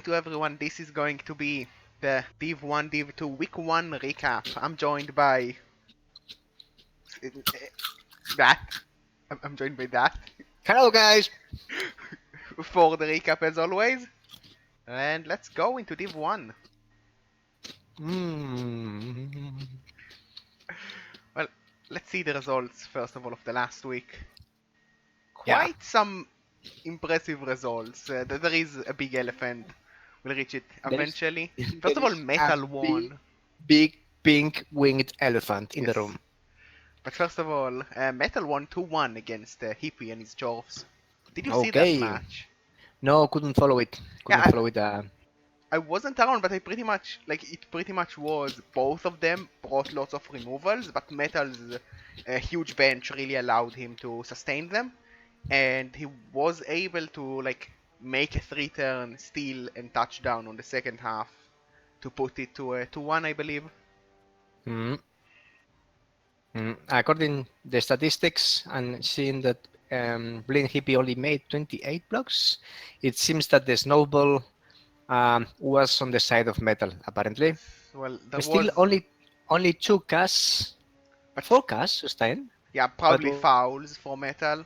To everyone, this is going to be the Div 1, Div 2 Week 1 recap. I'm joined by that. I'm joined by that Hello, guys. for the recap as always. And let's go into Div 1. Mm. Well, let's see the results first of all of the last week. Yeah. Quite some impressive results. There is a big elephant. We'll reach it There is eventually. First there of all, is a Metal big, won. big pink winged elephant in the Yes. room. But first of all, Metal won 2-1 against Hippie and his Chorfs. Did you see that Okay. match? No, couldn't follow it. Yeah, Couldn't follow it. I wasn't around, but I pretty much it. Pretty much was both of them brought lots of removals, but Metal's huge bench really allowed him to sustain them, and he was able to make a 3-turn steal and touchdown on the second half to put it to 2-1, I believe. mm, According the statistics and seeing that Blind Hippie only made 28 blocks, it seems that the snowball was on the side of Metal. Apparently, Yes. Well, there but still was, only two casts, but four casts sustained. yeah, But probably fouls for Metal.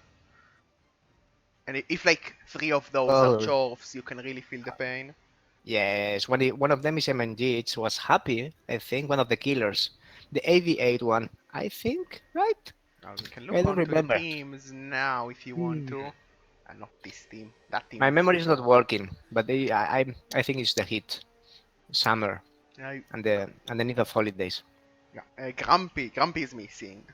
And if like three of those are well, chorfs, you can really feel the pain. yes, one of them is MNG. It was Happy, I think, one of the killers. The AV8 one, I think, right? Now we can I look don't onto the remember. teams now if you want Hmm. to. Not this team, that team. My memory is not working, but I think it's the heat, summer, Uh, and the need of holidays. yeah, Grumpy is missing.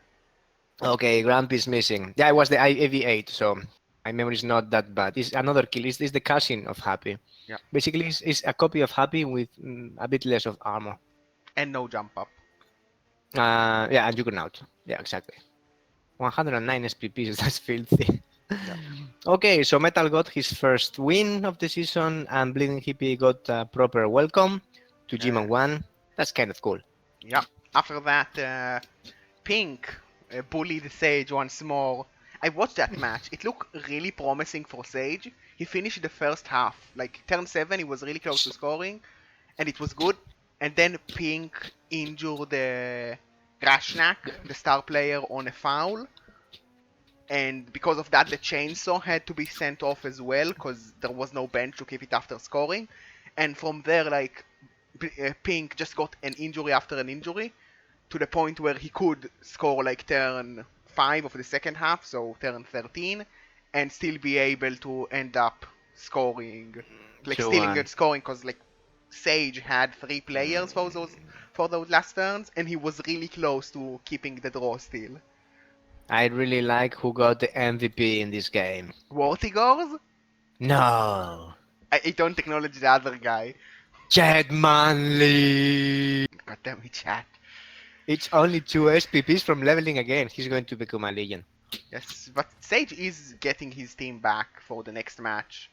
Okay, Grump is missing. Yeah, it was the AV8, so my memory is not that bad. It's another kill. It's the cousin of Happy. Yeah, Basically, it's a copy of Happy with a bit less of armor. and no jump up. Yeah, and Juggernaut. Yeah, exactly. 109 SPPs, that's filthy. Yeah, Okay, so Metal got his first win of the season, and Bleeding Hippie got a proper welcome to uh, Gman 1. That's kind of cool. yeah. After that, Pink bullied Sage once more. I watched that match. It looked really promising for Sage. He finished the first half, like turn 7, he was really close to scoring, and it was good. And then Pink injured Grashnak, the star player, on a foul. And because of that, the chainsaw had to be sent off as well, because there was no bench to keep it after scoring. And from there, Pink just got an injury after an injury, to the point where he could score like turn 5 of the second half, so turn 13, and still be able to end up scoring, like So, stealing and scoring, because like Sage had 3 players for those last turns, and he was really close to keeping the draw still. I really like who got the MVP in this game. Vortigors? No, I don't acknowledge the other guy. Chad Manley. God damn it, chat. It's only 2 SPPs from leveling again. He's going to become a legend. Yes, but Sage is getting his team back for the next match.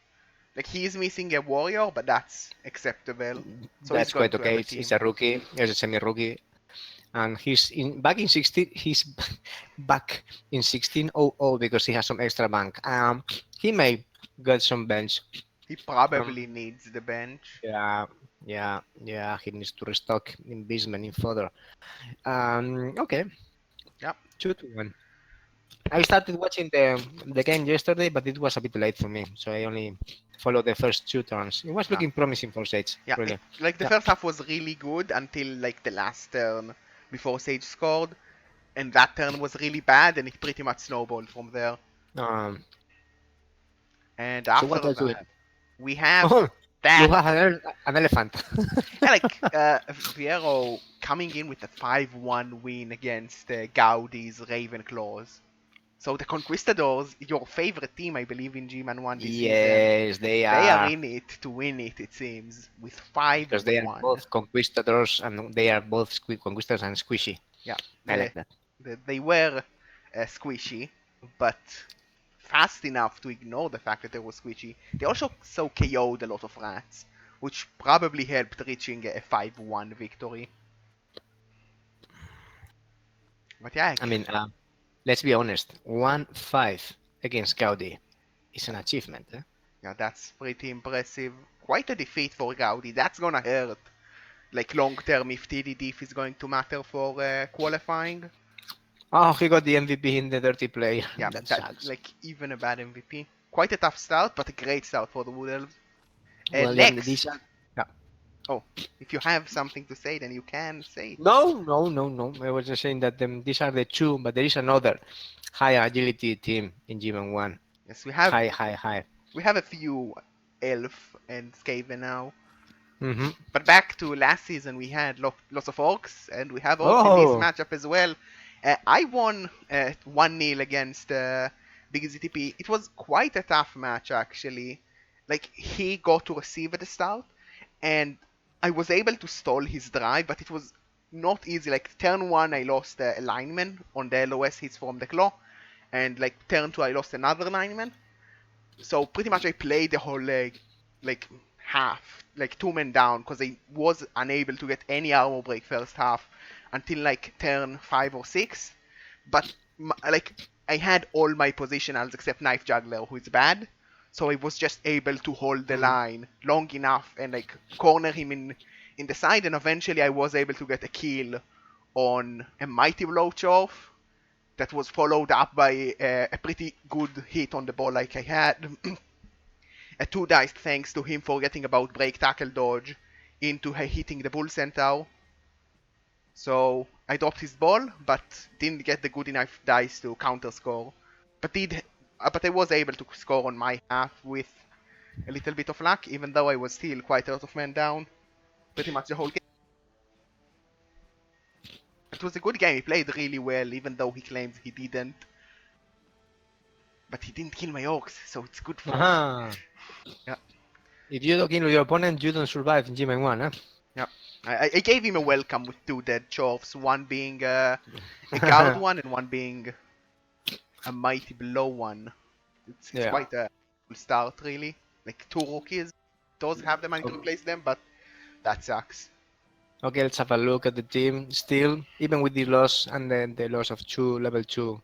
Like, he is missing a warrior, but that's acceptable. So he's That's going quite to have okay. a It's team. a rookie. He's a semi-rookie, and back in 16. He's back in 1600 because he has some extra bank. He may get some bench. He Um, probably needs the bench. yeah, yeah. He needs to restock in Bisman in further. Okay, Yep. 2-1. I started watching the game yesterday, but it was a bit late for me, so I only followed the first 2 turns. It was Yeah. looking promising for Sage, Yeah. really. Like, the Yeah. first half was really good until, like, the last turn before Sage scored. And that turn was really bad, and it pretty much snowballed from there. Um, And so what after else do we that, have? we have Oh, you that. have an elephant. Yeah, Viero coming in with a 5-1 win against Gaudi's Ravenclaws. So the Conquistadors, your favorite team, I believe, in G-Man 1 this season, Yes, they they are are, in it to win it, it seems, with because they are 5-1. both conquistadors and they are both conquistadors and squishy. Yeah, I like that. they were squishy, but fast enough to ignore the fact that they were squishy. They also so KO'd a lot of rats, which probably helped reaching a 5-1 victory. But yeah, I mean, let's be honest. 1-5 against Gaudi is an achievement. Eh? yeah, that's pretty impressive. quite a defeat for Gaudi. That's gonna hurt. Like long term, if TD Diff is going to matter for qualifying. Oh, he got the MVP in the dirty play. Yeah, That that sucks. like even a bad MVP. Quite a tough start, but a great start for the Wood Elves. Well, yeah, Next, these are. Yeah. oh, if you have something to say, then you can say it. No. I was just saying that these are the two, but there is another high agility team in Gman 1. Yes, High. we have a few Elf and Skaven now. Mm-hmm. But back to last season, we had lots of Orcs, and we have Orcs in this Oh, matchup as well. I won 1-0 against Big ZTP. It was quite a tough match, actually. Like, he got to receive at the start, and I was able to stall his drive, but it was not easy. Like, turn 1, I lost a lineman on the LOS, he's from the Claw, and like, turn 2, I lost another lineman. So pretty much I played the whole like half, like 2 men down, because I was unable to get any armor break first half until like turn 5 or 6. But like I had all my positionals except Knife Juggler, who is bad. So I was just able to hold the mm. line long enough and like corner him in the side, and eventually I was able to get a kill on a Mighty Blow Chorf that was followed up by a pretty good hit on the ball like I had. A 2 dice thanks to him forgetting about break tackle dodge into hitting the bull centaur. So I dropped his ball, but didn't get the good enough dice to counter score. But I was able to score on my half with a little bit of luck, even though I was still quite a lot of men down, pretty much the whole game. It was a good game. He played really well, even though he claims he didn't. But he didn't kill my orcs, so it's good for me. Uh-huh. Yeah. If you don't kill your opponent, you don't survive in Gman 1, huh? Yeah. I gave him a welcome with 2 dead chorfs, one being a guard one and one being a mighty blow one. It's Yeah. quite a cool start, really. Like 2 rookies. Does have the money to replace them, but that sucks. Okay, let's have a look at the team. Still, even with the loss and then the loss of 2 level 2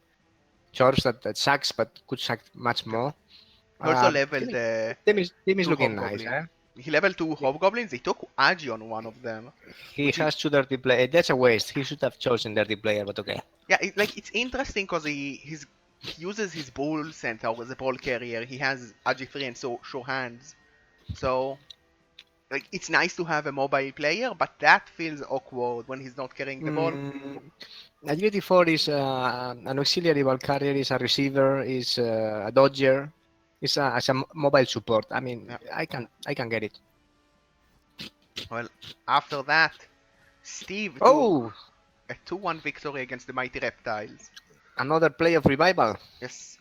chores, that sucks, but could suck much Yeah. more. He also Team leveled is, team is 2 looking nice, hobgoblins. eh? He leveled 2 hobgoblins. He took Agi on one of them, He which is has 2 dirty play. That's a waste. He should have chosen dirty player, but okay. yeah. It's interesting because he uses his bull centaur as a ball carrier. He has Agi 3 and so sure hands. So like it's nice to have a mobile player, but that feels awkward when he's not carrying the ball. Agility 4 is an auxiliary ball carrier, is a receiver, is a dodger, is as a mobile support. I mean, Yeah. I can get it. Well, after that, Steve took Oh, a 2-1 victory against the Mighty Reptiles. another play of revival. Yes,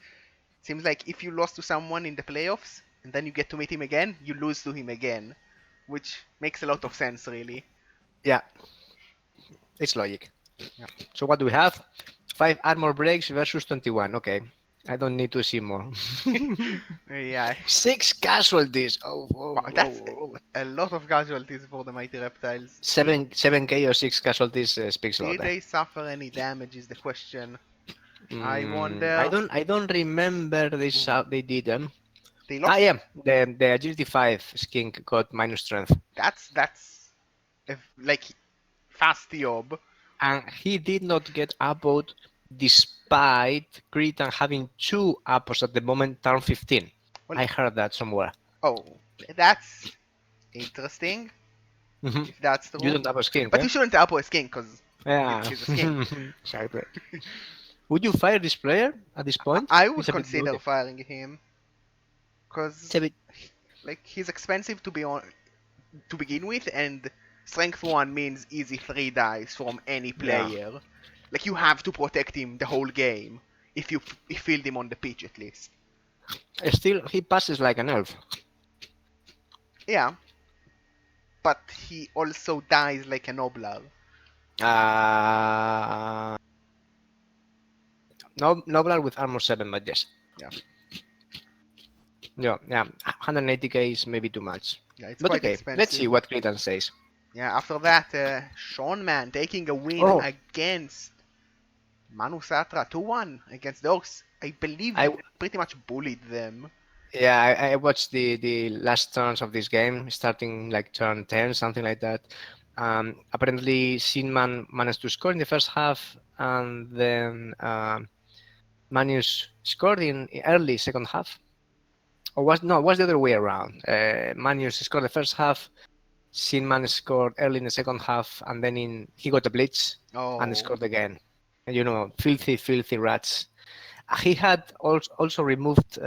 seems like if you lost to someone in the playoffs and then you get to meet him again, you lose to him again, which makes a lot of sense, really. Yeah, it's logic. Yeah. So what do we have? 5 armor breaks versus 21. Okay, I don't need to see more. Yeah, 6 casualties. Oh, wow, that's a lot of casualties for the Mighty Reptiles. 7k or 6 casualties speaks a lot. Did they suffer any damage is the question. I I wonder. don't remember this. Ooh, They did them. they Ah, lost. yeah, the agility 5 skink got minus strength, That's like fast job. and he did not get upvote despite crit and having 2 apples at the moment turn 15. Well, I heard that somewhere. oh, that's interesting Hmm. if that's You true. don't have a skink, But eh? you shouldn't apple a skink because Yeah, he's a skink. exactly. Would you fire this player at this point? I would It's a bit consider loaded. firing him It's because a bit. like he's expensive to be on to begin with, and strength 1 means easy 3 dice from any Yeah. player. Like you have to protect him the whole game if you field him on the pitch at least. Still, he passes like an elf. Yeah, but he also dies like a nobler. Uh, no, Noblar with armor 7, but yes. Yeah. Yeah. 180k is maybe too much. Yeah, it's But quite okay, let's see expensive. what Critan says. Yeah, after that, Sean Man taking a win Oh, against Manu Satra 2-1 against the Orcs. I believe I you pretty much bullied them. Yeah, I watched the last turns of this game, starting like turn 10, something like that. Apparently, Sinman managed to score in the first half, and then Manius scored in early second half. Or was the other way around? Manius scored the first half, Sinman scored early in the second half, and then he got a blitz and Oh, scored again. And, filthy, filthy rats. He had also removed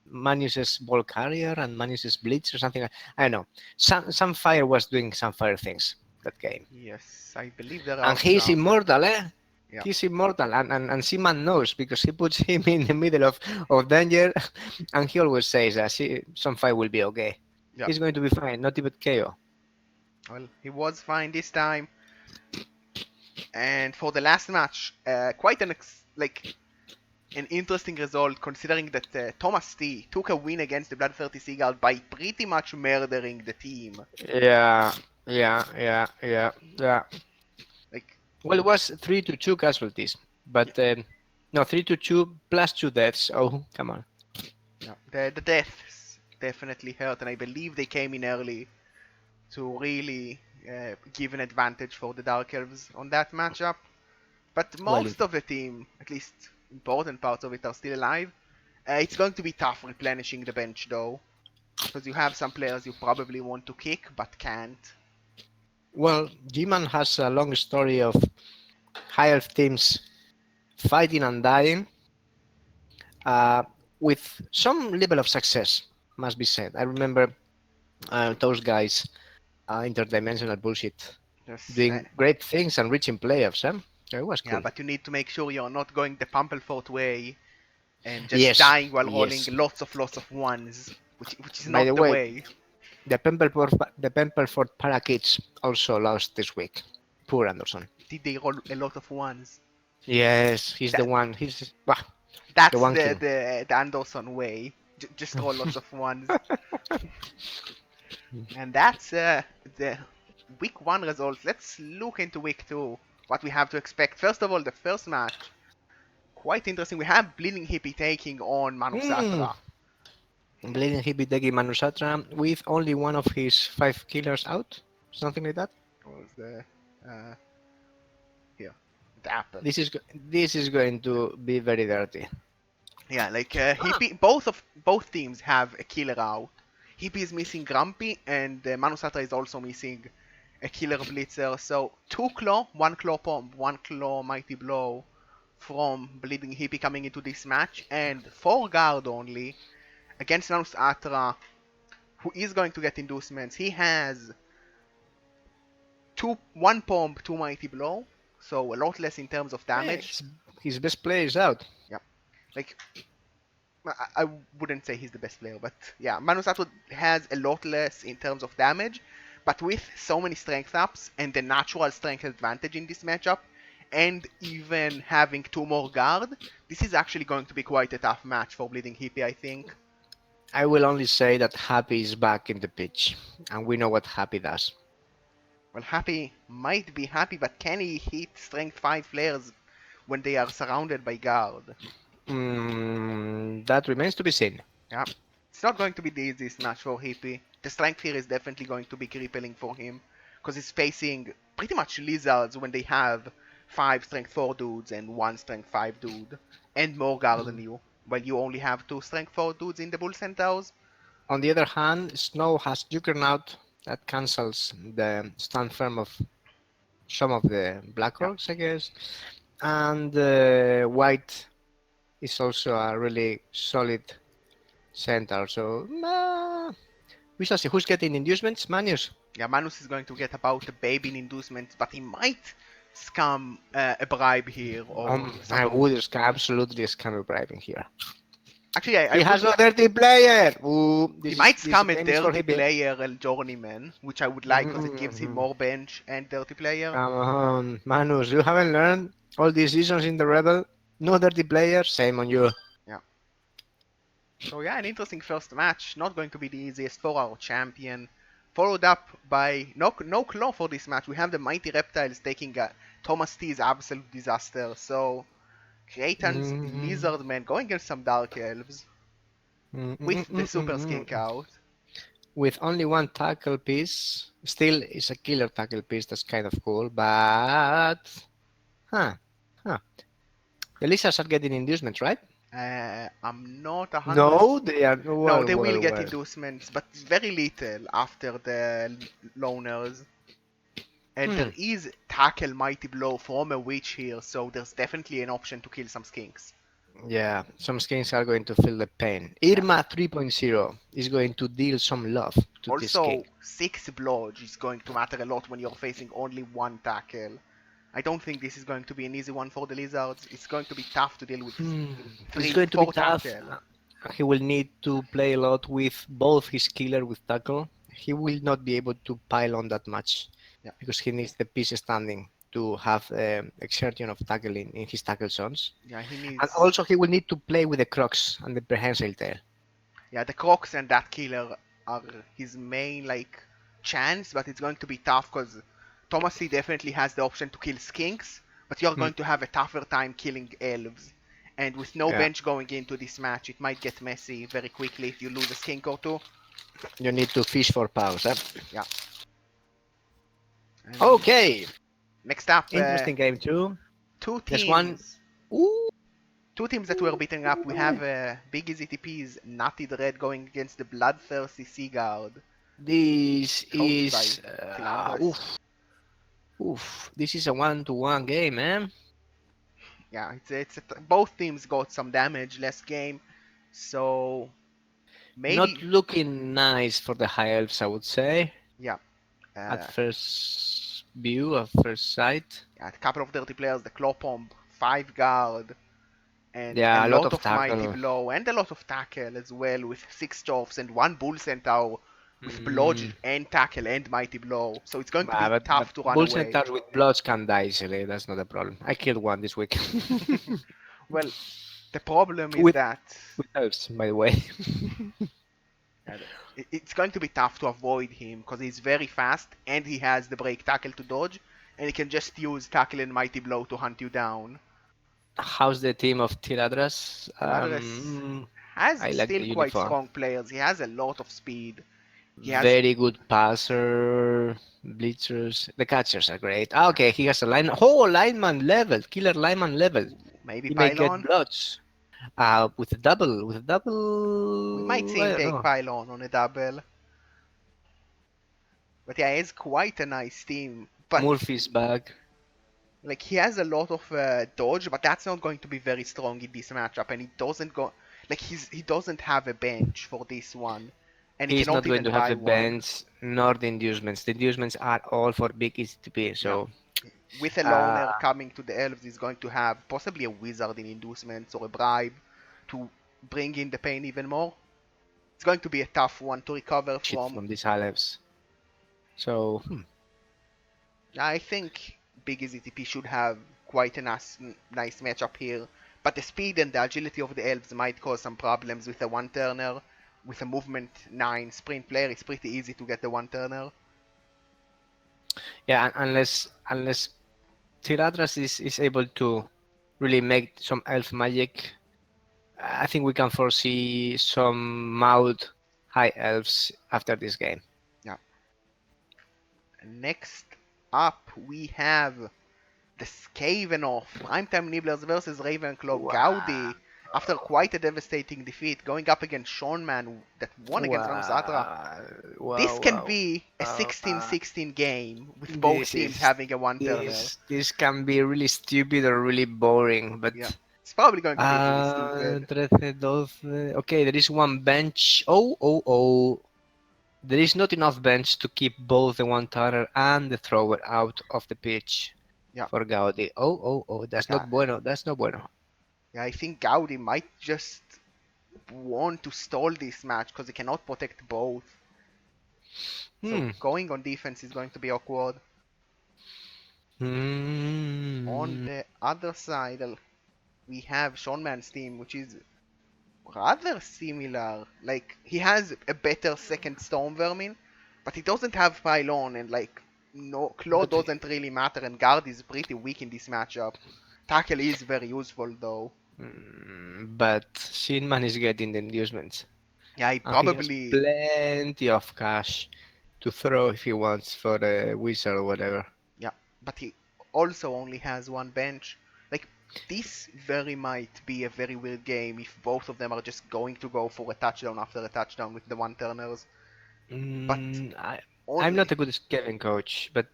Manius's ball carrier and Manius's blitz or something. I don't know. Some fire was doing some fire things that game, yes, I believe there and are he's some. immortal, eh? Yeah, He's immortal, and Seaman knows because he puts him in the middle of danger, and he always says that some fight will be okay. yeah. He's going to be fine, not even KO. Well, he was fine this time. And for the last match, quite an interesting result considering that Thomas T took a win against the Bloodthirsty Seagull by pretty much murdering the team. Yeah, yeah. Like, Well, it was 3-2 casualties, yeah, but no, 3-2 plus two deaths. Oh, come on. yeah. The deaths definitely hurt, and I believe they came in early to really give an advantage for the Dark Elves on that matchup. But Well, most of the team, at least important parts of it, are still alive. It's going to be tough replenishing the bench though, because you have some players you probably want to kick but can't. Gman has a long story of high elf teams fighting and dying uh, with some level of success, must be said. I remember those guys, interdimensional bullshit, Yes, doing great things and reaching playoffs. Huh? It was yeah, cool. but you need to make sure you're not going the Pumplefort way and just Yes, dying while rolling yes. lots of ones, which is By not the the way, way. the Pemperford Parakeets also lost this week. Poor Anderson. Did they roll a lot of ones? Yes, he's the That one. He's the that's one the king. the Anderson way. Just roll lots of ones, and that's the week one results. Let's look into week two. What we have to expect. First of all, the first match, quite interesting. We have Bleeding Hippie taking on Mm. Manusatra. Bleeding Hibitegi Manusatra with only one of his five killers out, something like that. What was the uh, here? The apple. This is going to be very dirty. Yeah, like Hippie. Both teams have a killer out. Hippie is missing Grumpy, and Manusatra is also missing a killer blitzer. So 2 claw, 1 claw pomp, 1 claw mighty blow from Bleeding Hippie coming into this match, and 4 guard only against Manusatra, who is going to get inducements. He has 1 pomp, 2 mighty blow, so a lot less in terms of Hey, damage. his best play is out. Yeah, like I wouldn't say he's the best player, but yeah, Manu Sato has a lot less in terms of damage, but with so many strength ups and the natural strength advantage in this matchup, and even having 2 more guard, this is actually going to be quite a tough match for Bleeding Hippie, I think. I will only say that Happy is back in the pitch, and we know what Happy does. Well, Happy might be happy, but can he hit strength 5 players when they are surrounded by guard? That remains to be seen. Yeah. It's not going to be the easiest match for Hippie. The strength here is definitely going to be crippling for him, because he's facing pretty much lizards when they have 5 strength 4 dudes and 1 strength 5 dude, and more guard than you, while you only have 2 strength 4 dudes in the Bull Centaurs. On the other hand, Snow has Juggernaut that cancels the stand firm of some of the Black Yeah. Orcs, I guess. And White is also a really solid center. So we shall see who's getting inducements. Manius. Yeah, Manus is going to get about a baby in inducements, but he might scam a bribe here or I something. would absolutely scam bribing here. Actually, I He has would. no dirty player. Ooh, He this is might this scam a game is for dirty Hippie. player and journeyman, which I would like because it gives him more bench and dirty player. Come on, Manus, you haven't learned all these seasons in the Rebel. No dirty player. Same on you. Yeah. So yeah, an interesting first match. Not going to be the easiest for our champion. Followed up by no claw for this match. We have the mighty reptiles taking Thomas T's absolute disaster. So Kratan's Mm, lizard man going against some dark elves. Mm, mm, with mm, the mm, super mm, skink mm. out. With only one tackle piece, still is a killer tackle piece. That's kind of cool, but huh, huh. The lizards are getting inducements, right? I'm not 100%. No, they are. No, Well, they will well, get well. inducements, but very little after the loners. And Hmm. there is tackle mighty blow from a witch here, so there's definitely an option to kill some skinks. Yeah, some skins are going to feel the pain. Yeah. Irma 3.0 is going to deal some love to this skin. Also, 6 blodge is going to matter a lot when you're facing only one tackle. I don't think this is going to be an easy one for the lizards. It's going to be tough to deal with Hmm. It's three, going to be four tough. tackle. He will need to play a lot with both his killer with tackle. He will not be able to pile on that much Yeah, because he needs the piece standing to have exertion of tackle in his tackle zones. yeah, he And needs. also he will need to play with the crocs and the prehensile tail. Yeah, the Crocs and that killer are his main like chance, but it's going to be tough because Thomas Lee definitely has the option to kill skinks, but you're Hmm. going to have a tougher time killing elves. And with no Yeah, bench going into this match, it might get messy very quickly if you lose a skink or two. you need to fish for pause. Yeah. And Okay, next up, interesting game too. two There's one. teams. Ooh, Two teams that we're beating up. We have Big Easy TP's Nutty Dread going against the Bloodthirsty Seaguard, this coached by is Tilandras. oof. This is a one-to-one game, man. Yeah, both teams got some damage last game, so Not maybe looking nice for the high elves, I would say, yeah. at Uh, first view, at first sight. yeah, a couple of dirty players, the Clopomb, 5 guard, and a Yeah, a lot lot of of mighty tackle. blow and a lot of tackle as well with 6 chops and one bull centaur with Mm, blodge and tackle and mighty blow. So it's going to be but tough to run bull away. centaurs with bloods can die easily. That's not a problem. I killed one this week. Well, the problem is with that with elves, by the way. uh, it's going to be tough to avoid him because he's very fast and he has the break tackle to dodge, and he can just use tackle and mighty blow to hunt you down. How's the team of Tiradras? Tiladres has I like still the quite uniform. strong players. He has a lot of speed. He has Very good passer, blitzers. The catchers are great. Ah, okay, he has a line. Oh, lineman level, killer lineman level. maybe He may get pylon. bloods. With a We might double. see I him don't take know. pylon on a double. But yeah, he's quite a nice team. But Murphy's back. like he has a lot of dodge, but that's not going to be very strong in this matchup. And he doesn't go like he doesn't have a bench for this one, and he He's not cannot going even to have buy the one. bench nor the inducements. The inducements are all for big ECTP. Yeah, So, with a uh, loner coming to the elves, he's going to have possibly a wizard in inducements or a bribe to bring in the pain even more. It's going to be a tough one to recover shit from. from these high levels. So, I think Big Easy TP should have quite a nice matchup here, but the speed and the agility of the elves might cause some problems with a one-turner. With a movement 9 sprint player, it's pretty easy to get the one-turner. yeah, unless Tiradras is able to really make some elf magic, I think we can foresee some mouth high elves after this game. Yeah. Next up, we have the Skavenov Primetime Nibblers versus Ravenclaw Wow. Gaudi. After quite a devastating defeat, going up against Sean Man that won against Ramzatra. Wow. This Wow. can Wow. be a Wow. 16-16 game with both This teams is having a one-turner. this can be really stupid or really boring, but Yeah, it's probably going to be really stupid. 13, 12. Okay, there is one bench. Oh. There is not enough bench to keep both the one turner and the thrower out of the pitch Yeah, for Gaudi. Oh. but That's not bueno. That's not bueno. yeah, I think Gaudi might just want to stall this match because he cannot protect both. So Hmm. going on defense is going to be awkward. On Hmm. the other side, we have Sean Man's team, which is rather similar. Like he has a better second Storm Vermin, but he doesn't have Pylon, and like no Claw But doesn't really matter, and Guard is pretty weak in this matchup. Tackle is very useful though. but Shinman is getting the inducements. Yeah, he And he has probably plenty of cash to throw if he wants for a wizard or whatever. yeah, but he also only has one bench. Like this very might be a very weird game if both of them are just going to go for a touchdown after a touchdown with the one turners. But I'm only not a good Kevin coach, but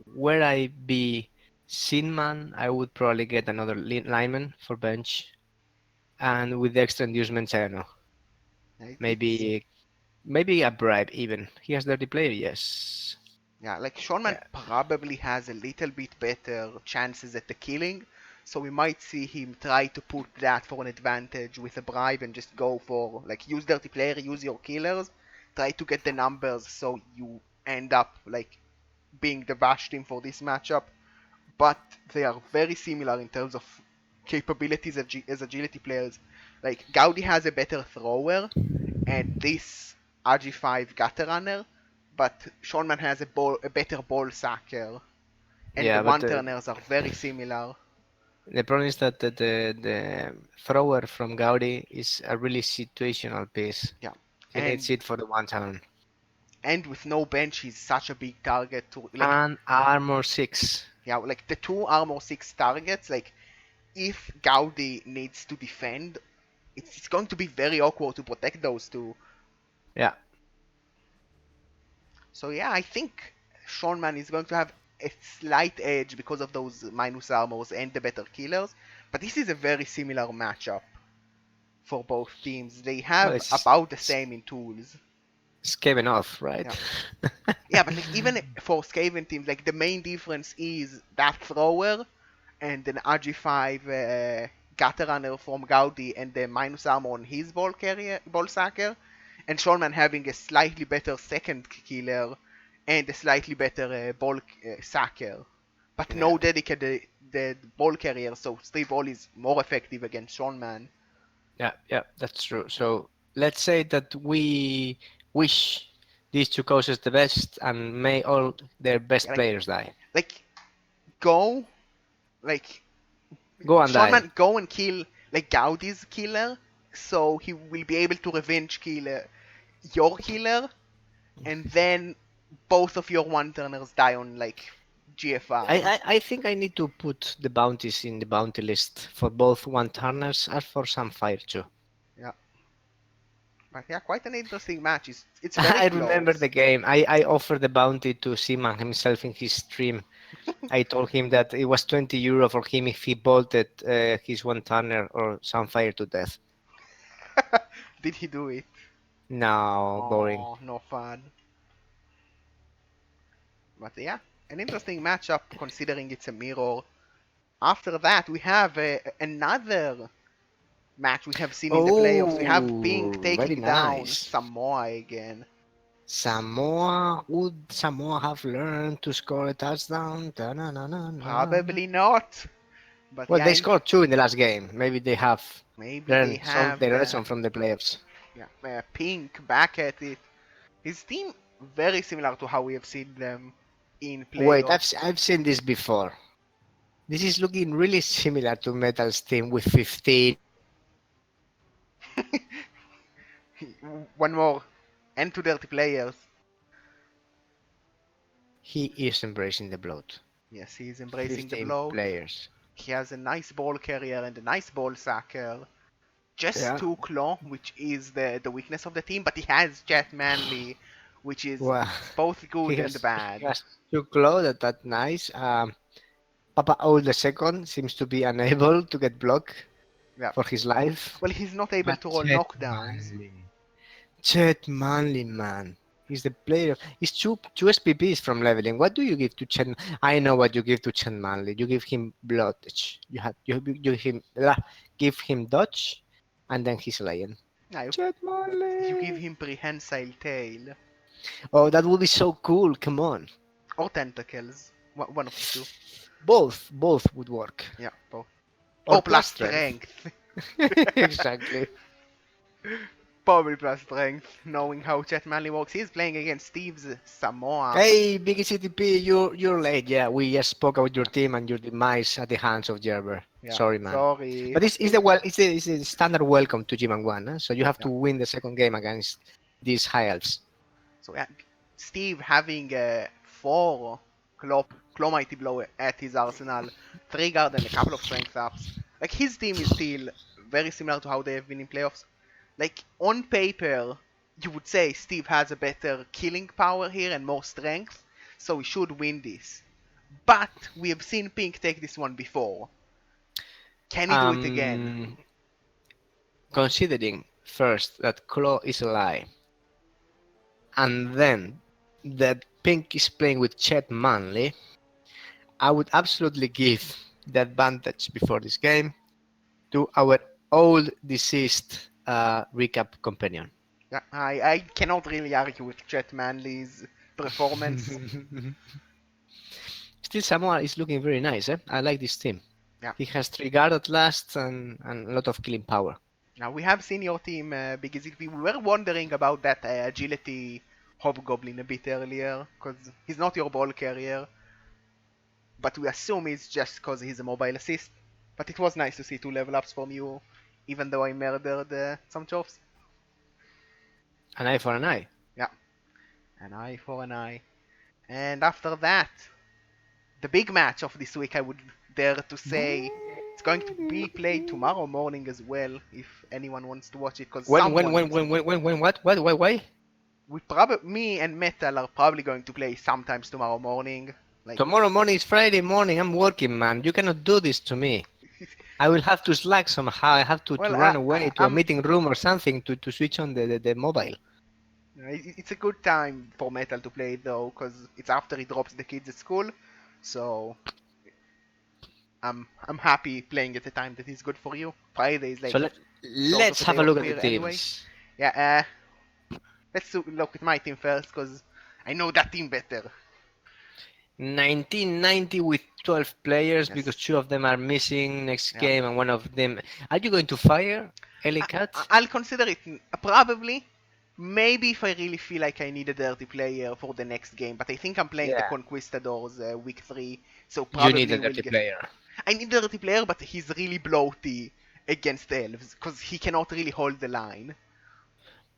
where I be Sinman, I would probably get another lineman for bench. And with the extra inducements, I don't know. it's Maybe a bribe even. He has dirty player, yes. yeah, like Shawman Yeah. probably has a little bit better chances at the killing, so we might see him try to put that for an advantage with a bribe and just go for like use dirty player, use your killers, try to get the numbers so you end up like being the bash team for this matchup. But they are very similar in terms of capabilities as agility players. Like Gaudi has a better thrower, and this RG5 gutter runner, but Shonman has a better ball sacker, and the Yeah, but one turners are very similar. the problem is that the thrower from Gaudi is a really situational piece. Yeah, He needs and it for the one turn. and with no bench, he's such a big target to like And armor 6. yeah, like the two armor six targets. Like if Gaudi needs to defend, it's going to be very awkward to protect those two. Yeah. So yeah, I think Sean is going to have a slight edge because of those minus armors and the better killers. But this is a very similar matchup for both teams. They Well, have about the same in tools. it's Kevin off, right? Yeah. Yeah, but like even for Skaven teams, like the main difference is that thrower and an RG5 gutter runner from Gaudi and the minus armor on his ball sacker, and Shulman having a slightly better second killer and a slightly better ball sacker, but Yeah. no dedicated the ball carrier, so three ball is more effective against Shulman. Yeah, that's true. So let's say that we wish these two coaches the best and may all their best Yeah, players die. like go like Go and die. Shulman go and kill like Gaudi's killer, so he will be able to revenge kill your killer, and then both of your one turners die on like GFI. I think I need to put the bounties in the bounty list for both one turners and for some fire too. Yeah, but yeah, quite an interesting match. It's very I remember the close. game. I offered the bounty to Seaman himself in his stream. I told him that it was 20 euro for him if he bolted his one turner or some fire to death. Did he do it? No, boring. Oh, no fun. But yeah, an interesting matchup considering it's a mirror. After that, we have another match we have seen in the playoffs. We have Pink Oh, very taking down nice. Samoa again. Would Samoa have learned to score a touchdown? Da-na-na-na-na. Probably not. But Well, yeah, they scored two in the last game. Maybe they have maybe they learned have their lesson from the playoffs. Pink back at it. His team very similar to how we have seen them in Wait, playoffs. I've seen this before. This is looking really similar to Metal's team with 15. One more. And two dirty players. He is embracing the bloat. Yes, he's embracing the 15 bloat. players. He has a nice ball carrier and a nice ball sacker. Just Yeah. two claw, which is the weakness of the team, but he has Jet Manly, which is Well, both he good and has he bad. has two claw that nice. Papa Owl the second seems to be unable to get blocked Yeah. for his life. Well, he's not able But to roll knockdowns. Chet Manley, man. He's the player. He's two SPPs from leveling. What do you give to Chen? I know what you give to Chen Manley. You give him blood. You give him give him dodge, and then he's lion. Yeah, Chet you give Manley. him prehensile tail Oh, that would be so cool. Come on. or tentacles. One of the two. Both would work. Yeah, both. Or Oh, plus plus strength. strength. Exactly. Probably plus strength, knowing how Chet Manley works. He's playing against Steve's Samoa. Hey, Big CTP, you're late. Yeah, we just spoke about your team and your demise at the hands of Gerber. Yeah, Sorry, man. sorry. But it's the standard welcome to Gman 1, huh? So you have Yeah. to win the second game against these high elves. So yeah, Steve having four claw mighty blow at his arsenal, three guard and a couple of strength ups. Like his team is still very similar to how they have been in playoffs. Like on paper, you would say Steve has a better killing power here and more strength, so he should win this. But we have seen Pink take this one before. Can he do it again? Um, Considering first that Claw is a lie, and then that Pink is playing with Chet Manley, I would absolutely give the advantage before this game to our old deceased recap companion. Yeah, I cannot really argue with Chet Manley's performance. Still, Samoa is looking very nice. Eh? I like this team. Yeah. He has 3 guard at last and a lot of killing power. Now we have seen your team because we were wondering about that agility hobgoblin a bit earlier because he's not your ball carrier, but we assume it's just because he's a mobile assist. But it was nice to see two level ups from you, even though I murdered some chops. An eye for an eye. Yeah, an eye for an eye. And after that, the big match of this week, I would dare to say, it's going to be played tomorrow morning as well, if anyone wants to watch it, because someone needs to. What, why? We probably, me and Metal are probably going to play sometimes tomorrow morning. Like, Tomorrow morning is Friday morning. I'm working, man. You cannot do this to me. I will have to slack somehow. I have to well, run away to a I'm. meeting room or something to switch on the mobile. It's a good time for Metal to play it though, because it's after he drops the kids at school. So I'm happy playing at the time that is good for you. Friday is So like sort of let's a have day a off look at the here anyway. teams. Yeah. Let's look at my team first, because I know that team better. 1990 with 12 players because Yes. 2 of them are missing next Yeah. game and one of them. Are you going to fire I, Cat? I'll consider it probably. Maybe if I really feel like I need a dirty player for the next game, but I think I'm playing the Yeah. Conquistadors week 3, so You need probably a we'll dirty get. player. I need a dirty player, but he's really bloaty against elves because he cannot really hold the line.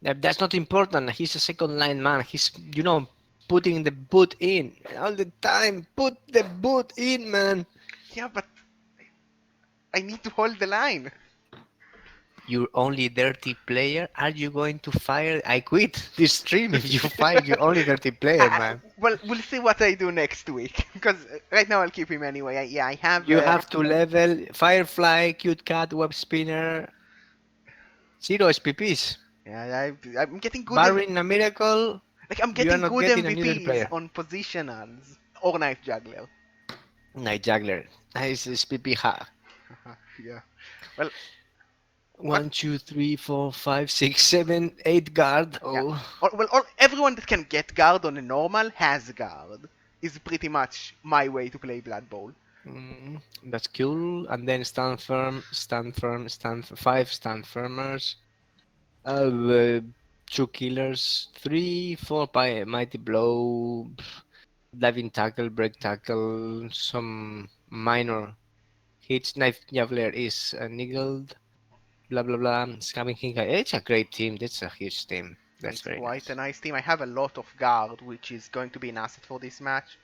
That's not important. He's a second line man. He's, putting the boot in all the time. Put the boot in, man. Yeah, but I need to hold the line. Your only dirty player? Are you going to fire? I quit this stream if you fire your only dirty player, man. Well, we'll see what I do next week because right now I'll keep him anyway. Yeah, I have. You have to level Firefly, Cute Cat, Web Spinner, 0 SPPs. Yeah, I'm getting good in. Barring a miracle, Like I'm you are getting not good getting a new dirty MVPs player. on positionals or knife juggler. Night Juggler. Nice SPP ha. Yeah. Well, what? 1, 2, 3, 4, 5, 6, 7, 8 guard. Yeah. Oh. Everyone that can get guard on a normal has guard. Is pretty much my way to play Blood Bowl. That's cool. And then stand firm, stand firm, stand 5 stand firmers. Uh, 2 killers, 3, 4 by mighty blow, diving tackle, break tackle, some minor hits. Knife Javeler is niggled. Blah blah blah. Scabbing Hinkai. It's a great team. That's a huge team. That's It's very quite a nice. nice team. I have a lot of guard, which is going to be an asset for this match.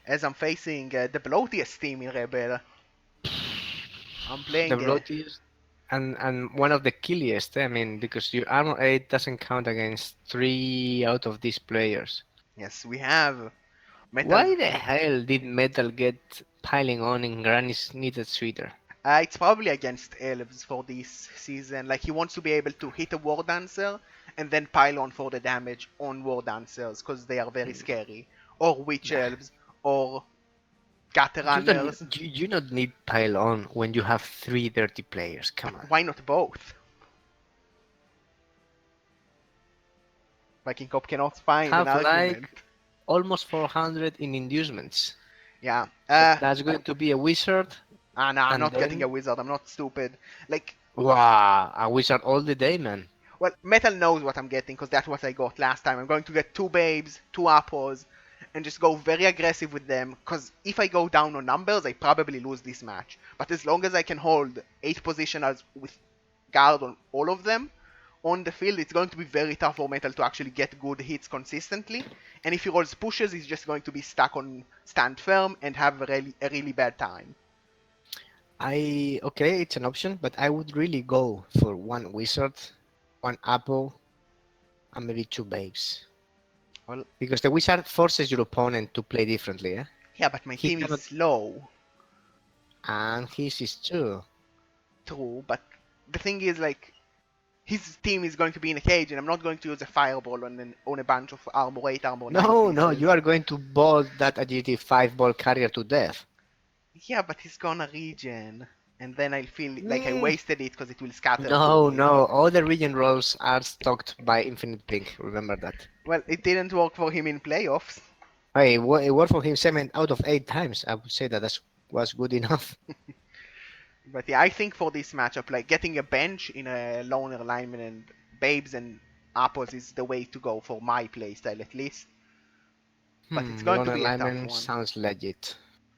As I'm facing the bloatiest team in Rebel, I'm The playing. bloatiest and one of the killiest. I mean, because your armor 8 doesn't count against 3 out of these players. Yes, we have Metal. Why the hell did Metal get piling on in Granny's knitted sweater? It's probably against elves for this season. Like he wants to be able to hit a war dancer and then pile on for the damage on war dancers because they are very scary, or witch elves, or gutter You don't runners. you not need pile on when you have 3 dirty players. But Come on. why not both? Vikingkop cannot find an Have argument. like almost 400 in inducements. Yeah. So that's going to be a wizard No, I'm and not getting a then wizard. I'm not stupid. Like, wow, a wizard all the day, man. well, Metal knows what I'm getting because that's what I got last time. I'm going to get 2 babes, 2 apples, and just go very aggressive with them. Because if I go down on numbers, I probably lose this match. But as long as I can hold 8 positionals with guard on all of them on the field, it's going to be very tough for Metal to actually get good hits consistently. And if he rolls pushes, he's just going to be stuck on stand firm and have a really bad time. Okay, it's an option, but I would really go for one wizard, one apple, and maybe two babes. Well, Because the wizard forces your opponent to play differently, eh? yeah, but my He team is cannot, slow. and his is too. True, but the thing is, like, his team is going to be in a cage, and I'm not going to use a fireball on a bunch of armor 8, armor 9 No, no, pieces. you are going to bolt that agility 5 ball carrier to death. Yeah, but he's gonna regen, and then I'll feel like I Mm, wasted it because it will scatter to no, me. no, all the regen rolls are stocked by Infinite Pink. Remember that. Well, it didn't work for him in playoffs. Hey, it worked for him 7 out of 8 times. I would say that that was good enough. But yeah, I think for this matchup, like getting a bench in a loner lineman and babes and apples is the way to go for my playstyle at least. But it's going to Loner be a tough Lyman one. sounds legit.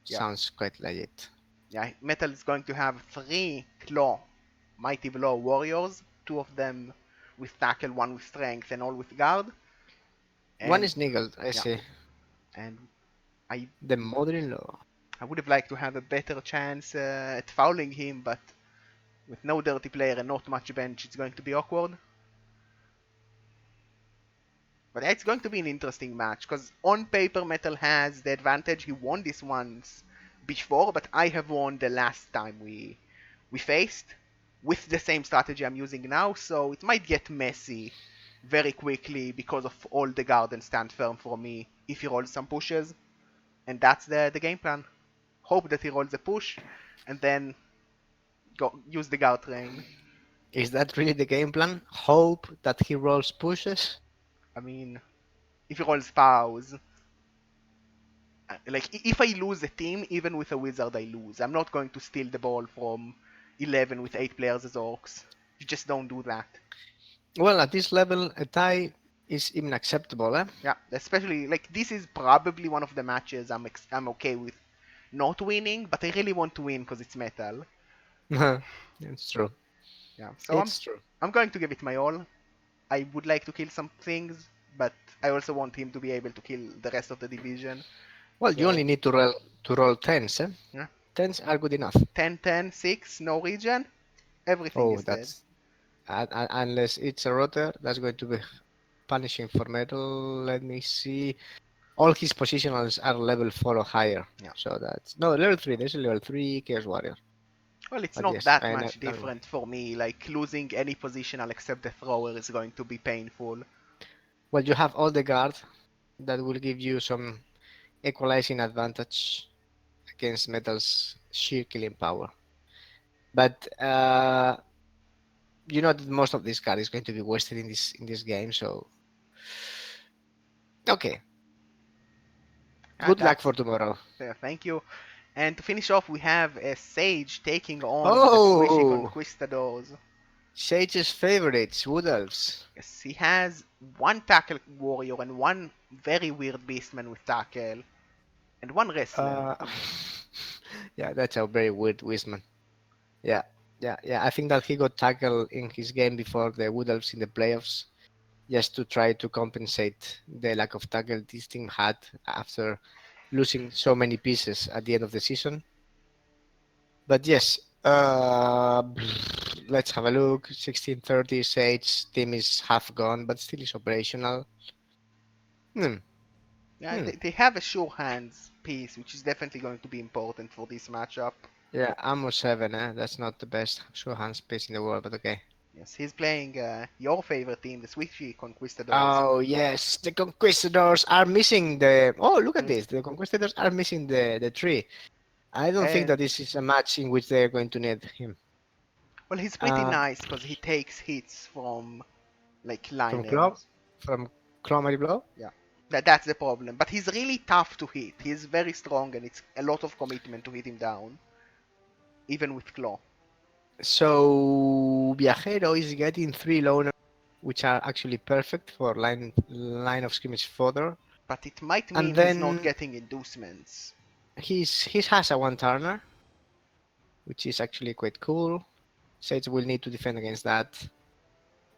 Yeah, Sounds quite legit. yeah. Metal is going to have 3 claw, mighty blow warriors, 2 of them with tackle, 1 with strength, and all with guard. One And is Niggled, I yeah, see. and I The mother-in-law. I would have liked to have a better chance at fouling him, but with no dirty player and not much bench, it's going to be awkward. But it's going to be an interesting match because on paper, Metal has the advantage. He won this once before, but I have won the last time we faced with the same strategy I'm using now. So it might get messy very quickly because of all the guard and stand firm for me if he rolls some pushes, and that's the game plan. Hope that he rolls a push, and then go use the guard train. Is that really the game plan? Hope that he rolls pushes? I mean, if he rolls pows, like if I lose a team, even with a wizard, I lose. I'm not going to steal the ball from 11 with 8 players as orcs. You just don't do that. Well, at this level, a tie is even acceptable, eh? Yeah, especially like this is probably one of the matches I'm okay with not winning, but I really want to win because it's metal. It's true. Yeah, so I'm It's true. I'm going to give it my all. I would like to kill some things, but I also want him to be able to kill the rest of the division. Well, you only So need to roll tens, eh? yeah, Tens are good enough. 10, 10, 6, no regen, everything Oh, is dead. that's unless it's a rotor, that's going to be punishing for metal. Let me see. All his positionals are level 4 or higher. Yeah. So that's no level 3. There's a level 3 Chaos Warrior. Well, it's But not yes, that I much never mind. different for me. Like losing any positional except the thrower is going to be painful. Well, you have all the guard that will give you some equalizing advantage against metal's sheer killing power. But you know that most of this card is going to be wasted in this game. So okay, good luck That's for tomorrow. thank you. And to finish off, we have a Sage taking on the Squishy Oh, Conquistadors. Sage's favorites, Wood Elves. Yes, he has 1 tackle warrior and 1 very weird beastman with tackle, and 1 wrestler. Uh, yeah, that's a very weird Wisman. Yeah, yeah. I think that he got tackled in his game before the Wood Elves in the playoffs, just to try to compensate the lack of tackle this team had after losing so many pieces at the end of the season. But yes, let's have a look. 1630 Sage team is half gone, but still is operational. Hmm. Yeah, Hmm. they have a sure hands piece, which is definitely going to be important for this matchup. Yeah, ammo 7, eh? That's not the best sure hand space in the world, but okay. Yes, he's playing your favorite team, the Squishy Conquistadors. Oh yes, the Conquistadors are missing the. Oh, look at Mm. this! The Conquistadors are missing the tree. I don't think Uh, that this is a match in which they're going to need him. well, he's pretty Uh, nice because he takes hits from like from Claw, liners. from Claw Mighty Blow. Yeah, that's the problem. But he's really tough to hit. He's very strong, and it's a lot of commitment to hit him down, even with claw. So Viajero is getting 3 loners, which are actually perfect for line of scrimmage fodder. But it might And mean he's not then getting inducements. he has a one turner, which is actually quite cool. Sage will need to defend against that.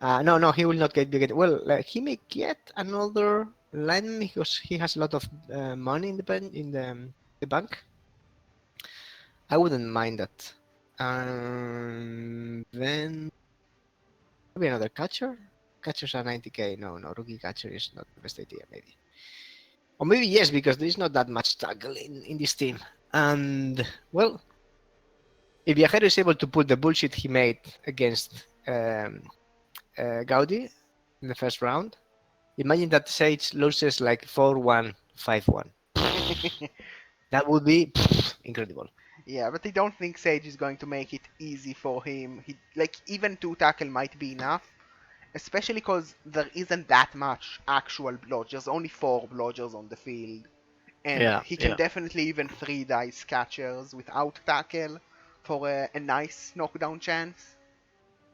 No, he will not get. Well, he may get another lineman because he has a lot of money in the bank. I wouldn't mind that. Then maybe another catcher. Catchers are 90k. No, rookie catcher is not the best idea. Maybe, or maybe yes, because there is not that much tackle in this team. And well, if Viajero is able to pull the bullshit he made against Gaudi in the first round, imagine that Sage loses like 4-1, 5-1. That would be incredible. Yeah, but I don't think Sage is going to make it easy for him. Like even two tackle might be enough, especially because there isn't that much actual blodgers. There's only four blodgers on the field, and Yeah, he can yeah, definitely even three dice catchers without tackle for a nice knockdown chance.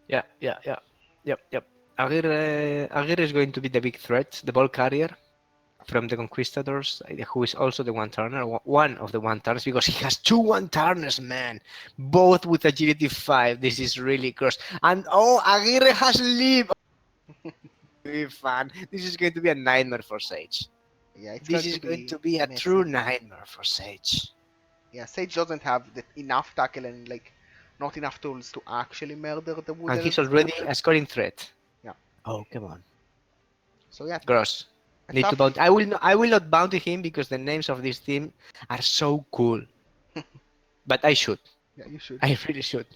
yeah. Yep. Aguirre is going to be the big threat, the ball carrier from the Conquistadors, who is also the one turner, one of the one turners, because he has two one turners, man, both with agility 5. This is really gross. And oh, Aguirre has leave. Be fun. This is going to be a nightmare for Sage. Yeah, it's This going is to going be to be a true messy. nightmare for Sage. Yeah, Sage doesn't have enough tackle and like not enough tools to actually murder the And he's Wooders. already a scoring threat. Yeah. Oh, come on. So yeah, Gross. a Need to tough. bounty. I will not bounty him because the names of this team are so cool. But I should. Yeah, you should. I really should.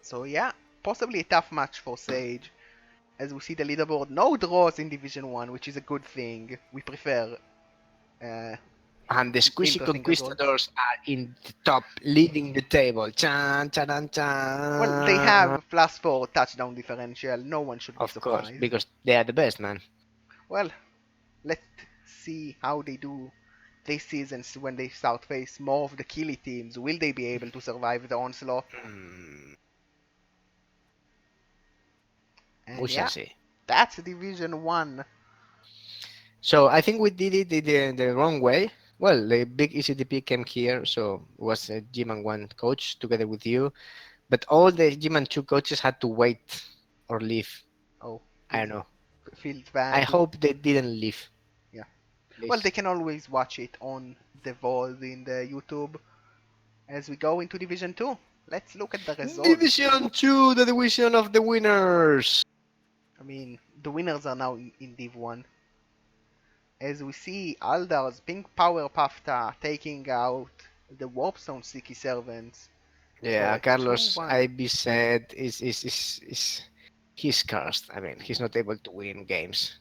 So yeah, possibly a tough match for Sage. As we see the leaderboard, no draws in Division 1, which is a good thing. We prefer uh, And the squishy interesting results. conquistadors are in the top, leading the table. Chan, chan, Well, they chan. have +4 touchdown differential. No one should be Of course, surprised. because they are the best, man. Well, let's see how they do this season when they start face more of the killy teams. Will they be able to survive the onslaught? Hmm, we And shall yeah, see. that's Division 1. So I think we did it the wrong way. Well, the big ECDP came here, so it was a Gman 1 coach together with you. But all the Gman 2 coaches had to wait or leave. Oh, I don't know. feels I bad. hope they didn't leave, Yeah. Well, they please. can always watch it on the VOD in the YouTube as we go into Division 2. Let's look at the results. Division 2, the division of the winners. I mean, the winners are now in Div 1. As we see Aldar's Pink Power Pafta taking out the Warpstone Sticky Servants for Yeah, a Carlos 2-1. IB said is he's cursed. I mean, he's not able to win games.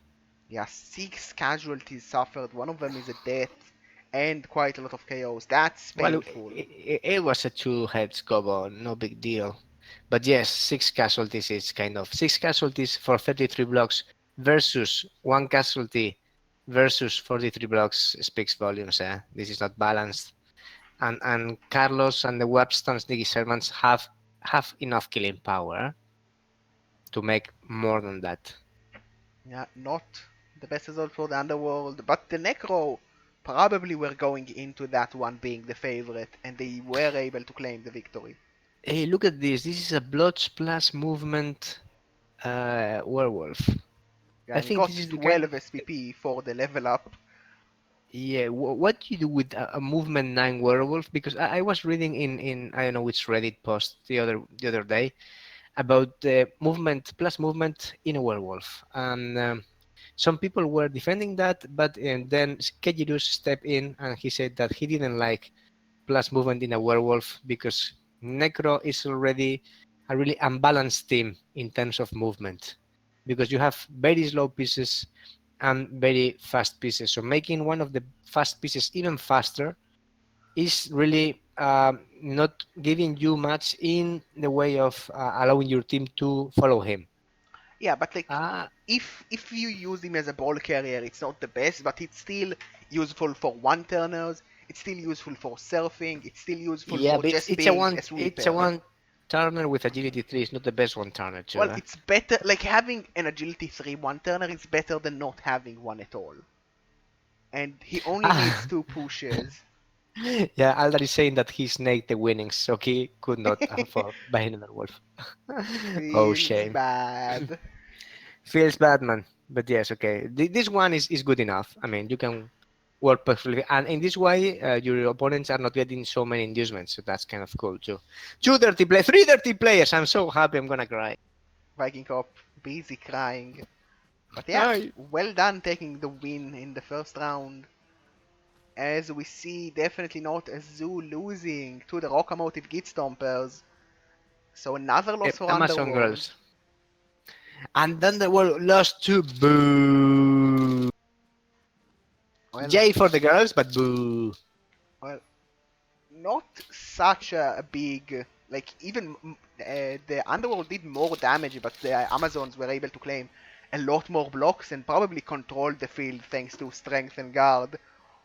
Yeah, 6 casualties suffered. One of them is a death and quite a lot of KOs. That's Well, painful. it was a two-heads combo, no big deal. But yes, six casualties is kind of six casualties for 33 blocks versus one casualty versus 43 blocks speaks volumes. This is not balanced. And Carlos and the Webstone Sneaky Servants have enough killing power to make more than that. Yeah, not the best result for the Underworld, but the Necro probably were going into that one being the favorite, and they were able to claim the victory. Hey, look at this. This is a Blood Splash movement werewolf. Yeah, I and he think got this is the kind 12 of SPP for the level up. yeah. What do you do with a movement 9 werewolf? Because I was reading in I don't know which Reddit post the other day about the movement plus movement in a werewolf, and some people were defending that, but then Kejirus stepped in and he said that he didn't like plus movement in a werewolf because Necro is already a really unbalanced team in terms of movement because you have very slow pieces and very fast pieces. So making one of the fast pieces even faster is really not giving you much in the way of allowing your team to follow him. Yeah, but like Uh, if you use him as a ball carrier, it's not the best, but it's still useful for one turners. It's still useful for surfing. It's still useful yeah, for but it's just it's a being one a it's a sweeper. one Turner with agility 3 is not the best one Turner too. Well, it's better, like having an agility 3 one turner is better than not having one at all. And he only needs Ah. 2 pushes. Yeah, Aldar is saying that he snaked the winnings, so he could not afford buying another wolf. Oh, Feels shame. bad. Feels bad, man. But yes, okay. This one is good enough. I mean, you can work perfectly. And in this way, your opponents are not getting so many inducements, so that's kind of cool too. Three dirty players. I'm so happy. I'm gonna cry. vikingkop busy crying. But yeah, Aye. well done taking the win in the first round. As we see, definitely not a Zoo losing to the Rockamotive Git Stompers. So another loss for Amazon Underworld. girls. And then the world lost to boo. Well, Yay for the girls, but boo. well, not such a big, like even the Underworld did more damage, but the Amazons were able to claim a lot more blocks and probably controlled the field thanks to strength and guard,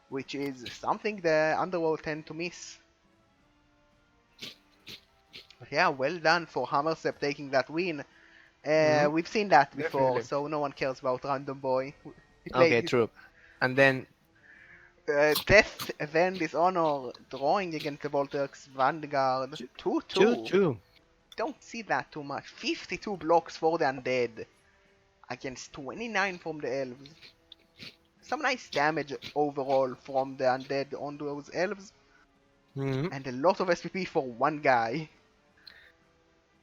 which is something the Underworld tend to miss. But yeah, well done for Hammersep taking that win. Mhm. We've seen that before, Definitely. so no one cares about Random Boy. He played Okay, his true. And then Death, then Dishonor, drawing against the Volturks Vanguard. 2-2. 2-2. Don't see that too much. 52 blocks for the Undead against 29 from the Elves. Some nice damage overall from the Undead on those Elves, Mhm. and a lot of SPP for one guy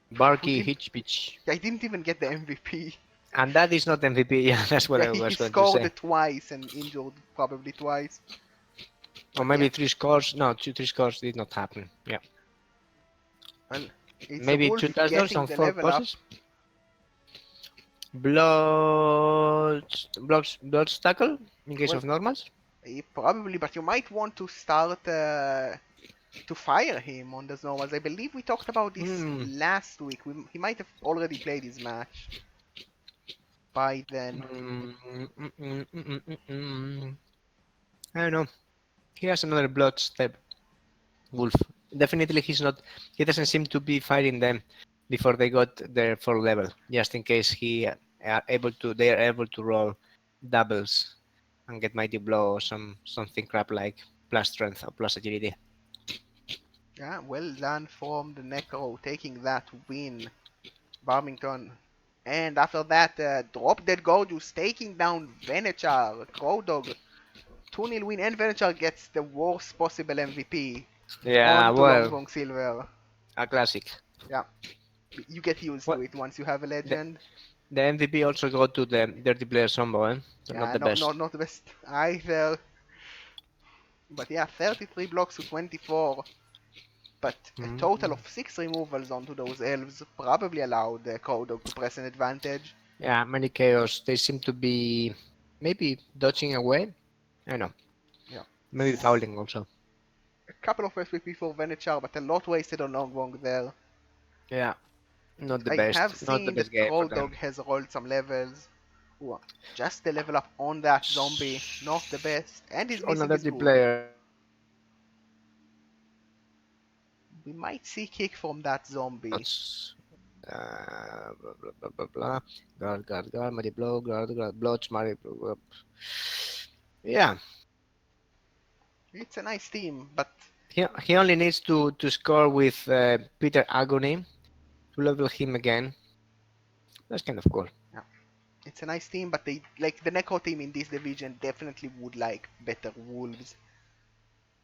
who Barky didn't. Hitch Pitch. I didn't even get the MVP. And that is not MVP. Yeah, that's what Yeah, I he was going to scored say. it twice and injured probably twice. Or But yeah, maybe three scores. No, three scores did not happen. Yeah. well, it's a Maybe two wolf touchdowns getting on the four level up. passes. Blood tackle in case Well, of normals. probably, but you might want to start to fire him on the normals. I believe we talked about this Hmm. last week. He might have already played his match by then. I don't know. He has another blood step. Wolf. Definitely, he's not. He doesn't seem to be fighting them before they got their full level. Just in case are able to, they are able to roll doubles and get mighty blow or something crap like plus strength or plus agility. Yeah, well done from the Necro taking that win, Barmington. And after that, Drop Dead Gorgeous taking down Venechar, Crow Dog. 2-0 win, and Venechar gets the worst possible MVP Yeah, on to well, Longbong Silver. a classic. Yeah, you get used to What it once you have a the, legend. the MVP also go to the dirty player Sombo, eh? So not Yeah, the best. not the best either. But yeah, 33 blocks to 24. But a total Mhm. of 6 removals onto those elves probably allowed the Kodok to press an advantage. Yeah, many chaos. They seem to be maybe dodging away. I don't know. Yeah. Maybe fouling also. A couple of SPP for Venechar, but a lot wasted on Longwong there. Yeah, not the I have best. Not the seen best that game for Crow them. Dog has rolled some levels. Ooh, just the level up on that zombie, not the best. And he's On a missing his dirty boot. player. We might see kick from that zombie. That's blah, blah, blah, blah, blah. Guard, mighty blow, guard, blotch, mighty blow. Yeah, It's a nice team, but he only needs to score with Peter Agony to level him again. That's kind of cool. yeah, it's a nice team, but they like the Necro team in this division definitely would like better wolves.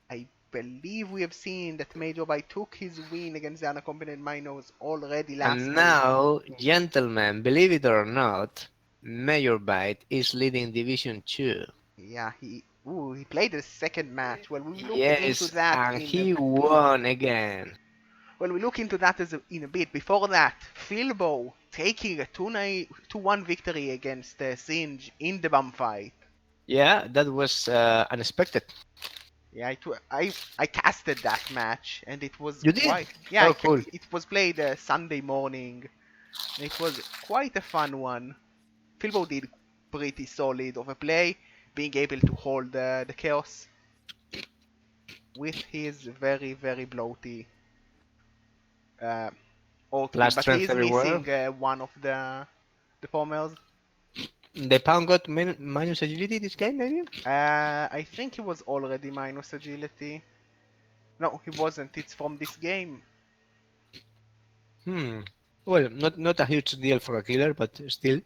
I believe we have seen that Major By took his win against the unaccompanied minors already last And week. now, gentlemen, believe it or not, Mayor Bite is leading Division 2. Yeah, he played the second match. Well, we look into Yes, that and in a he won again. well, we look into that in a bit. Before that, Philbo taking a 2-1 victory against Singe in the bum fight. Yeah, that was unexpected. Yeah, I casted that match and it was You did? quite yeah. Oh, cool. It was played Sunday morning and it was quite a fun one. Philbo did pretty solid of a play, being able to hold the chaos with his very bloaty uh, Okay, Plus but strength he's everywhere. missing one of the pommels. The pound got minus agility this game, maybe? I think he was already minus agility. No, he wasn't. It's from this game. Hmm. Well, not a huge deal for a killer, but still.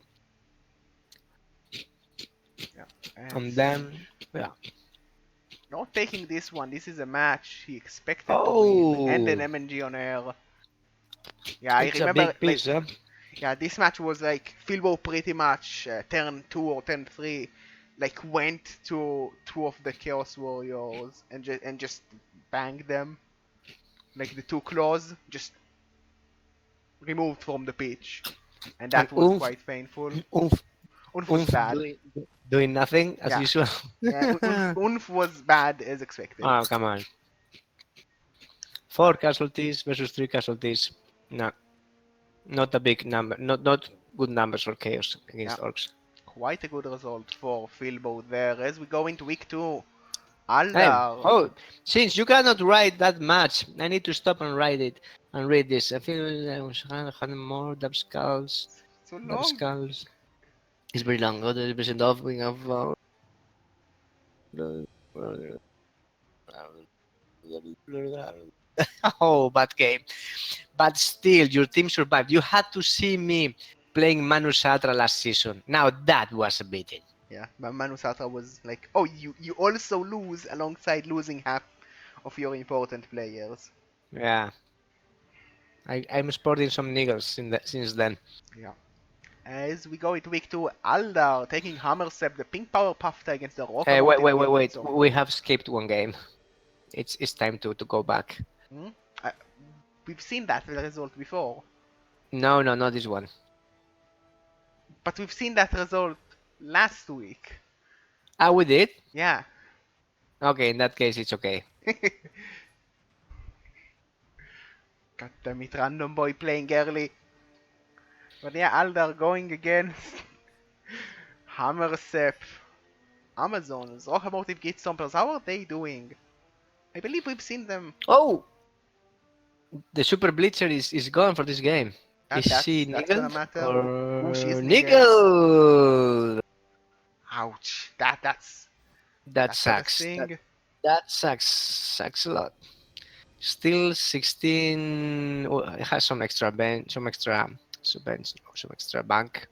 Yeah. And then, yeah. Not taking this one. This is a match he expected to win, and an Oh, MNG on air. Yeah, I it's a remember. big Like, piece, huh? yeah, this match was like Philbo pretty much turn 2 or turn 3, like went to two of the Chaos Warriors and just banged them. Like the two claws just removed from the pitch, and And that was quite painful. Oomph, Unf was Oomph bad. doing nothing as Yeah, usual. yeah. Unf was bad as expected. Oh, come on. Four Ah, casualties versus three casualties. No, not a big number. Not good numbers for chaos yeah, against orcs. quite a good result for Philbo there. As we go into week 2, Hey, Aldar. oh, since you cannot write that much, I need to stop and write it and read this. I feel I was having more dub skulls. So Dub long. skulls. It's very long. What is percent off? We have. Oh, bad game. But still, your team survived. You had to see me playing Manu Satra last season. Now that was a beating. Yeah, but Manu Satra was like, oh, you also lose alongside losing half of your important players. Yeah, I'm sporting some niggles since then. Yeah. As we go into week 2, Aldar taking Hammersep, the pink power Pafta against the Hey, wait, Locomotive wait, wait, Gilbert wait. We Zombo. have skipped one game. It's time to go back. Hmm? Uh, we've seen that result before, No, no, not this one. but we've seen that result last week. Ah, we did? Yeah. Okay, in that case, it's okay. God damn it, random boy playing early. But yeah, Aldar going against Hammersep. Amazons, Locomotive Gate Stompers, how are they doing? I believe we've seen them. Oh, the Super Blitzer is gone for this game. And Is she that's gonna niggled matter. Ooh, she is or niggled. niggled? Ouch. That That's gonna sucks. sting. That sucks. Sucks a lot. Still 16. Oh, it has some extra bench, some extra bank.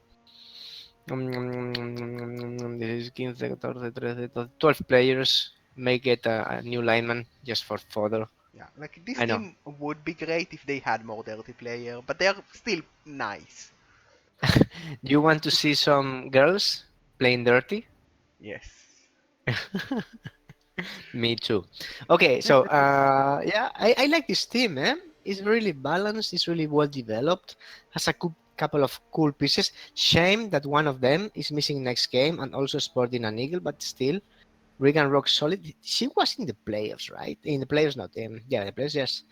This is 15, 14, 13, 12 players. May get a new lineman just for fodder. Yeah, like this I know. team would be great if they had more dirty player, but they're still nice. Do you want to see some girls playing dirty? Yes. Me too. Okay, so yeah, I like this team, man. It's really balanced. It's really well developed. Has a couple of cool pieces. Shame that one of them is missing next game and also sporting an eagle, but still, Regan rock solid. She was in the playoffs, right? In the playoffs, not yeah, the playoffs. Yes,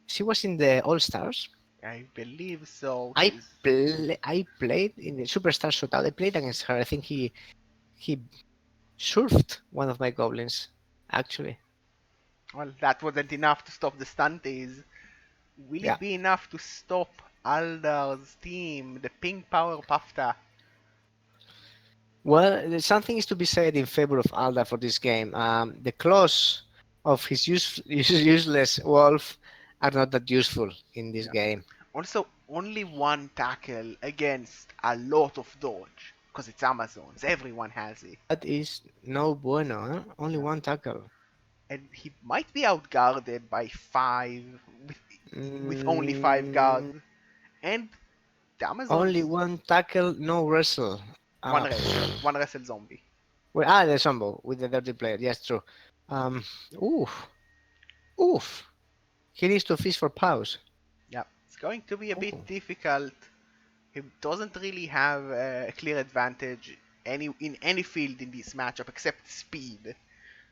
she was in the All Stars. I believe so. She's I played in the Superstar Shootout. I played against her. I think he surfed one of my goblins, actually. well, that wasn't enough to stop the stunties. Will Yeah. it be enough to stop Aldar's team, the Pink Power Pafta? Well, something is to be said in favor of Alda for this game. The claws of his useless wolf are not that useful in this Yeah. game. Also, only one tackle against a lot of dodge, because it's Amazons. Everyone has it. That is no bueno. Huh? Only Yeah. one tackle. And he might be outguarded by five with only five Mm, guards. And the only Amazons one tackle, no wrestle. one Uh, wrestle, one wrestle zombie. well, the Sambo with the dirty player. Yes, true. Um, oof, oof. He needs to fish for pause. Yeah, it's going to be a bit Ooh. difficult. He doesn't really have a clear advantage in any field in this matchup except speed.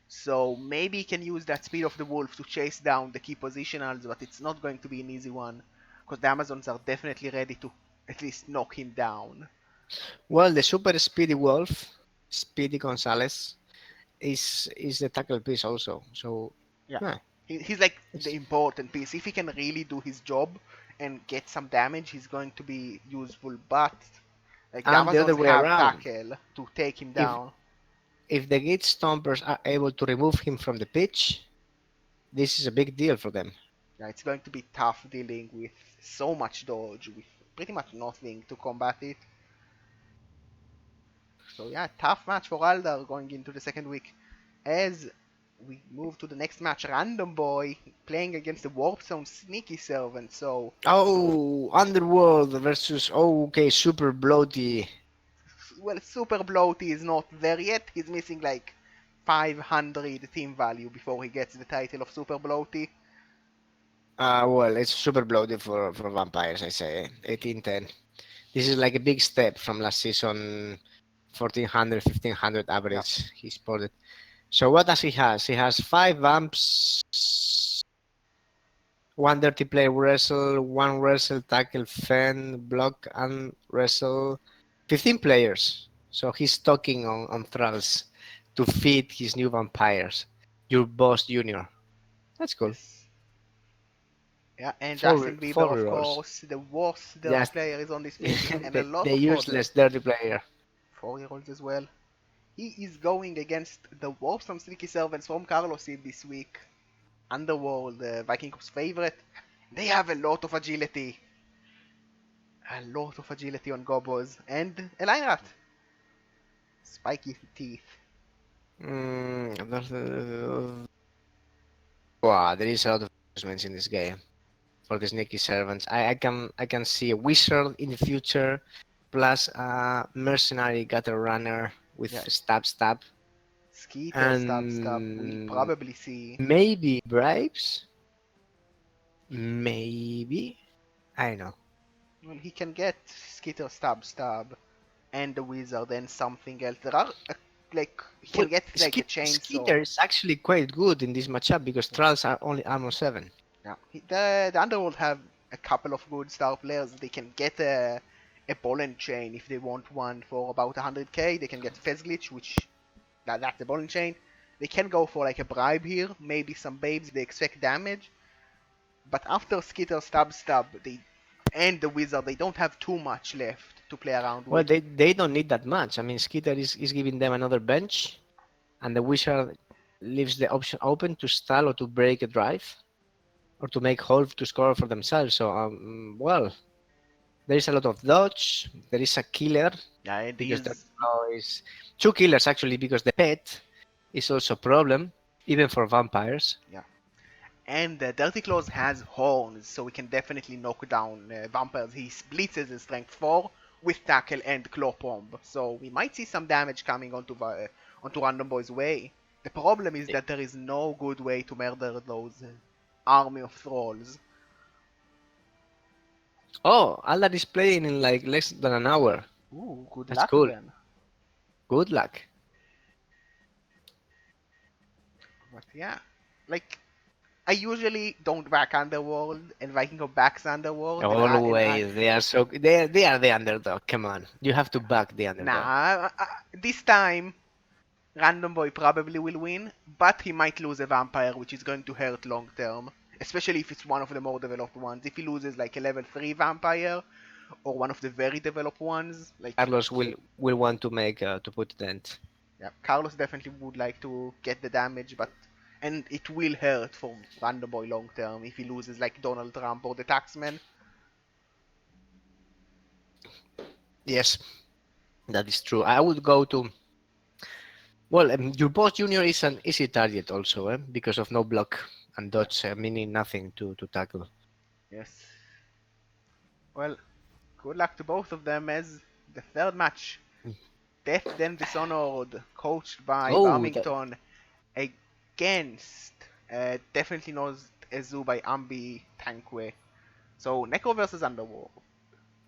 So maybe he can use that speed of the wolf to chase down the key positionals, but it's not going to be an easy one because the Amazons are definitely ready to at least knock him down. Well, the super speedy wolf, Speedy Gonzalez, is the tackle piece also. So Yeah, yeah, he's like the it's important piece. If he can really do his job, and get some damage, he's going to be useful. But like the And the other Amazons way have around, tackle to take him if down. the Gate Stompers are able to remove him from the pitch, this is a big deal for them. Yeah, it's going to be tough dealing with so much dodge with pretty much nothing to combat it. So yeah, tough match for Aldar going into the second week. As we move to the next match, Random Boy playing against the Warp Zone Sneaky Servant. So Oh, Underworld versus okay, Super Bloaty. well, Super Bloaty is not there yet. He's missing like 500 team value before he gets the title of Super Bloaty. Well, it's Super Bloaty for vampires, I say. 1810. This is like a big step from last season, 1400, 1500 Yeah, average he spotted. So what does he has? He has 5 vamps, one dirty play wrestle, one wrestle, tackle, fend, block, and wrestle. 15 players. So he's talking on thralls to feed his new vampires. Your boss junior. That's cool. yes. Yeah, and Four Justin Bieber, four of rerolls. course, the worst dirty Just player is on this pitch, and a lot the of fodder. useless dirty player. 4 year olds as well. He is going against the Warpstorm Sneaky Servants from Carlos Eve this week. Underworld, vikingkop's favorite. They have a lot of agility. A lot of agility on Gobos. And a line rat. Spiky teeth. Wow, there is a lot of achievements in this game for the sneaky servants. I can see a wizard in the future, plus a mercenary gutter runner with Yeah. stab, Skeeter stab. We'll and probably see. maybe bribes. Maybe I don't know. Well, he can get Skeeter stab. And the wizard and something else. There are, like, he can Well, get, like, a Skeeter chainsaw. is actually quite good in this matchup because Yeah. trolls are only armor 7. Yeah. The Underworld have a couple of good star players. They can get a ball and chain if they want one for about 100k. They can get Fez Glitch, which that's the ball and chain. They can go for like a bribe here, maybe some babes if they expect damage. But after Skitter stab, they and the wizard, they don't have too much left to play around Well, with. they don't need that much. I mean, Skeeter is giving them another bench, and the wizard leaves the option open to stall or to break a drive or to make hold to score for themselves. So, well, there is a lot of dodge. There is a killer Yeah, it because the is. is two killers actually because the pet is also a problem even for vampires. Yeah. And Dirty Claws has horns, so we can definitely knock down vampires. He blitzes in strength 4 with tackle and claw bomb, so we might see some damage coming onto Random Boy's way. The problem is that there is no good way to murder those army of thralls. Oh, Aldad is playing in like less than an hour. Ooh, good That's luck cool. then. Good luck. But yeah, like I usually don't back Underworld, and Viking go backs Underworld, and I Always, they are the underdog. Come on, you have to back the underdog. nah. This time Random Boy probably will win, but he might lose a vampire, which is going to hurt long term. Especially if it's one of the more developed ones. If he loses like a level 3 vampire, or one of the very developed ones, like, Carlos will want to make to put dent. yeah, Carlos definitely would like to get the damage, but and it will hurt for Random Boy long term if he loses like Donald Trump or the Taxman. Yes, that is true. I would go to. Well, your boss junior is an easy target also, because of no block and Yeah, dodge, meaning nothing to tackle. yes. Well, good luck to both of them as the third match. Death Then Dishonored, coached by Oh, that Barmington, against definitely knows Ezu by Ambi Tankwe. So Necro versus Underworld.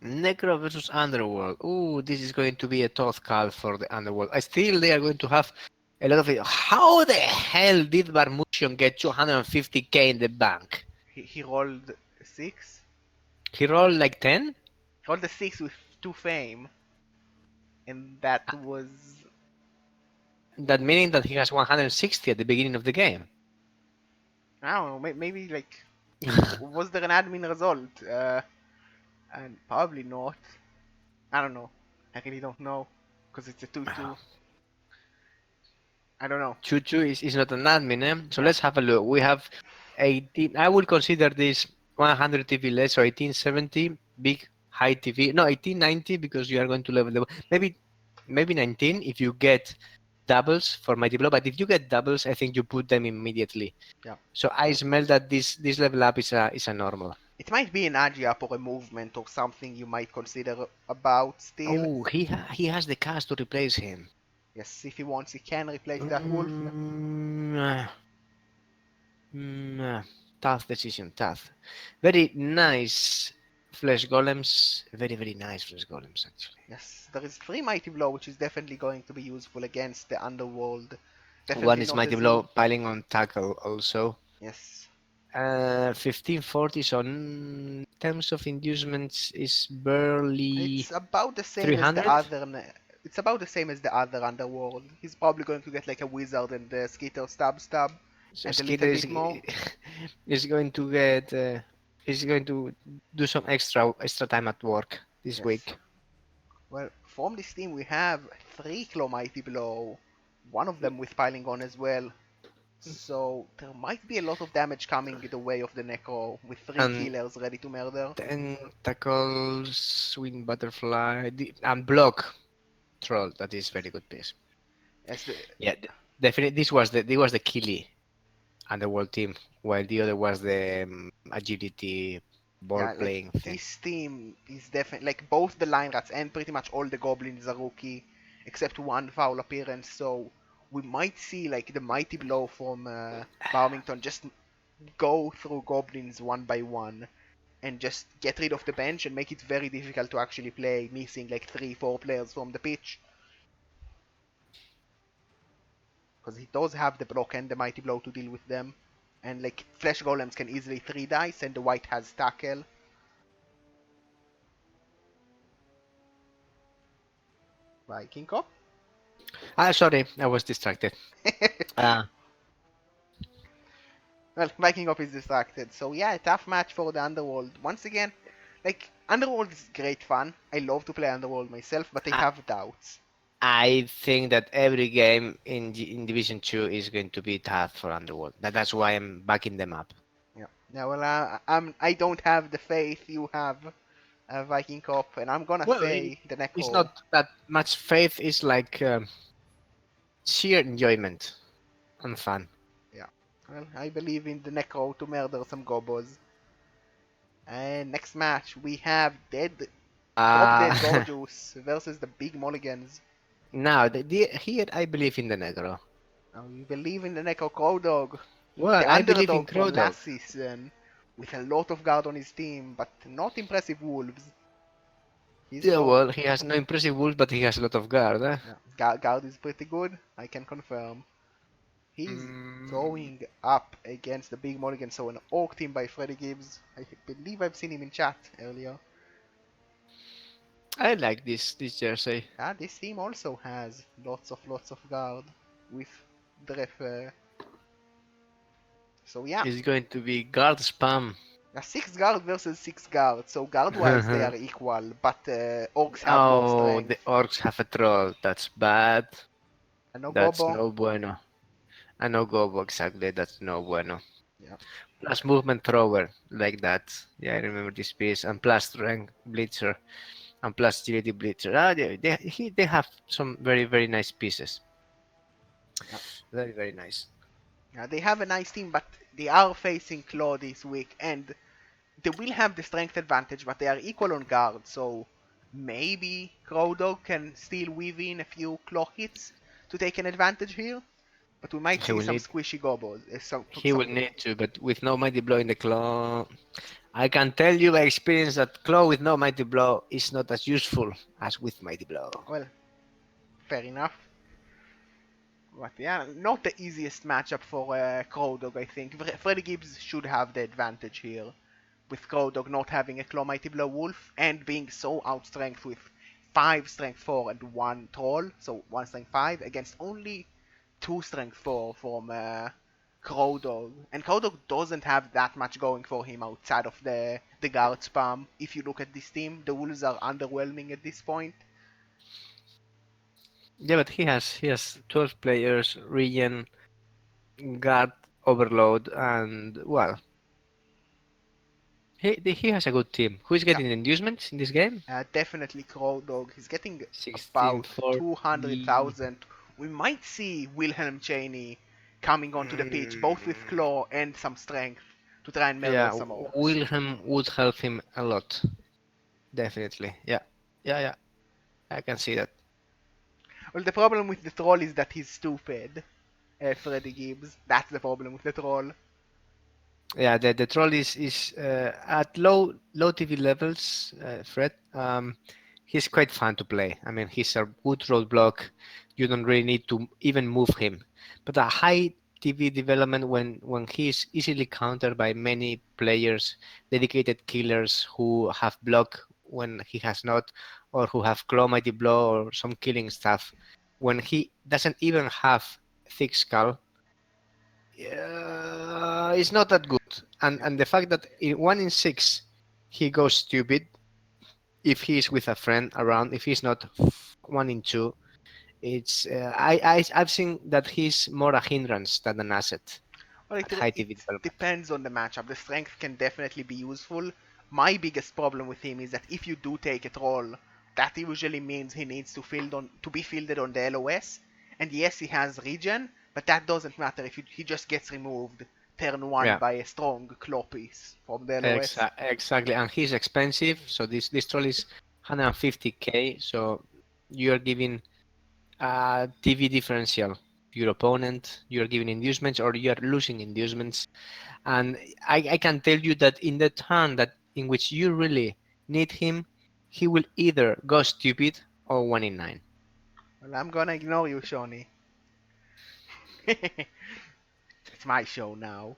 Necro versus Underworld. Oh, this is going to be a tough call for the Underworld. I still they are going to have a lot of it. How the hell did Barmution get 250k in the bank? He rolled a 6. He rolled like 10? Rolled a 6 with 2 fame. And that was, That meaning that he has 160 at the beginning of the game. I don't know, maybe like Was there an admin result? And probably not. I don't know. I really don't know. Because it's a 2-2. I don't know. Choo is not an admin, eh? So Yeah. let's have a look. We have 18. I will consider this 100 TV less, so 1870 big high TV. No, 1890 because you are going to level the maybe 19 if you get doubles for Mighty Blow. But if you get doubles, I think you put them immediately. Yeah. So I smell that this level up is a normal. It might be an agi up or a movement or something you might consider about still. Oh, he has the cast to replace him. Yes, if he wants, he can replace that wolf. Yeah. Mm, uh, tough decision, tough. Very nice flesh golems. Very, very nice flesh golems, actually. Yes, there is 3 Mighty Blow, which is definitely going to be useful against the Underworld. One Definitely is not Mighty as Blow you. piling on tackle also. Yes. 1540, so in terms of inducements is barely It's about the same as the 300. other. It's about the same as the other Underworld. He's probably going to get like a Wizard and the Skitter stab So and a Skeeter little bit more. is going to get is going to do some extra time at work this Yes. week. Well, from this team we have 3 Claw Mighty Blow, one of them with piling on as well. So there might be a lot of damage coming the way of the Necro with 3 And killers ready to murder. tentacles, swing butterfly, and block troll. That is very good piece. As the Yeah, definitely. This was the killy underworld team, while the other was the agility ball Yeah, like playing thing. this team is definitely like both the line rats and pretty much all the goblins are rookie, except one foul appearance. So we might see like the mighty blow from Barmington just go through goblins one by one and just get rid of the bench and make it very difficult to actually play, missing like 3, 4 players from the pitch. Because he does have the block and the mighty blow to deal with them. And like flesh golems can easily 3 dice and the white has tackle. Vikingkop. Sorry, I was distracted. Uh, Well, Vikingkop is distracted. So yeah, a tough match for the Underworld. Once again, like Underworld is great fun. I love to play Underworld myself, but I I, have doubts. I think that every game in Division Two is going to be tough for Underworld. That's why I'm backing them up. Yeah. Now, well, I don't have the faith you have, Vikingkop, and I'm gonna Well, say the it's Necro. not that much faith. It's like sheer enjoyment and fun. Yeah. Well, I believe in the Necro to murder some gobos. And next match we have Drop Dead Uh, Gorgeous versus the Big Mulligans. now, here I believe in the Negro. Now we believe in the Necro Crow Dog, Well, the I believe in underdog from Crowdog. last season, with a lot of guard on his team, but not impressive wolves. He's Yeah, go. well, he has no impressive wolves, but he has a lot of guard. Eh? Yeah, guard is pretty good. I can confirm. He's Mm, going up against the Big Mulligan, so an Orc team by Freddy Gibbs. I believe I've seen him in chat earlier. I like this jersey. This team also has lots of guard with Dref. So yeah, It's going to be guard spam. 6 guard versus 6 guard. So guard-wise they are equal, but Orcs have more Oh, the strength. orcs have a troll. That's bad. And no That's Gobo. no bueno. I know Gobo exactly. That's no bueno. Yeah, Plus movement thrower like that. Yeah, I remember this piece. And plus strength blitzer and plus agility blitzer. They have some very nice pieces. yeah, Very nice. yeah. They have a nice team, but they are facing Claw this week, and they will have the strength advantage, but they are equal on guard. So maybe Crowdog can still weave in a few claw hits to take an advantage here. But we might He see will some need squishy gobos. he will need to, but with no mighty blow in the claw, I can tell you by experience that claw with no mighty blow is not as useful as with mighty blow. Well, fair enough. But yeah, not the easiest matchup for Crowdog, I think. Freddy Gibbs should have the advantage here, with Crowdog not having a Claw Mighty Blow Wolf and being so outstrength with 5 Strength 4 and 1 Troll, so 1 Strength 5 against only 2 Strength 4 from Crow Dog. And Crow Dog doesn't have that much going for him outside of the guard spam. If you look at this team, the Wolves are underwhelming at this point. Yeah, but he has 12 players, regen, guard, overload, and well, he has a good team. Who is Yeah, getting inducements in this game? definitely Crow Dog. He's getting about 1640. 200,000. We might see Wilhelm Chaney coming onto the pitch, both with Mm, claw and some strength, to try and murder yeah, some orcs. Wilhelm would help him a lot. Definitely. Yeah. Yeah, yeah. I can see that. Well, the problem with the troll is that he's stupid. Freddy Gibbs. That's the problem with the troll. Yeah, the troll is at low TV levels, Fred. He's quite fun to play. I mean, he's a good roadblock. You don't really need to even move him. But a high TV development when he's easily countered by many players, dedicated killers who have block when he has not, or who have claw mighty blow or some killing stuff. When he doesn't even have thick skull, it's not that good. Yeah. And the fact that in 1 in 6 he goes stupid if he's with a friend around. If he's not 1 in 2, it's I've seen that he's more a hindrance than an asset Well, at high it TV development. depends on the matchup. The strength can definitely be useful. My biggest problem with him is that if you do take a troll, that usually means he needs to be fielded on the LOS. And yes, he has regen, but that doesn't matter if he just gets removed turn one Yeah, by a strong claw piece from the LOS. exactly. And he's expensive, so this troll is 150k. So you're giving TV differential to your opponent. You're giving inducements, or you're losing inducements. And I can tell you that in the turn that in which you really need him, he will either go stupid or 1 in 9. Well, I'm gonna ignore you, Shawnee. It's my show now.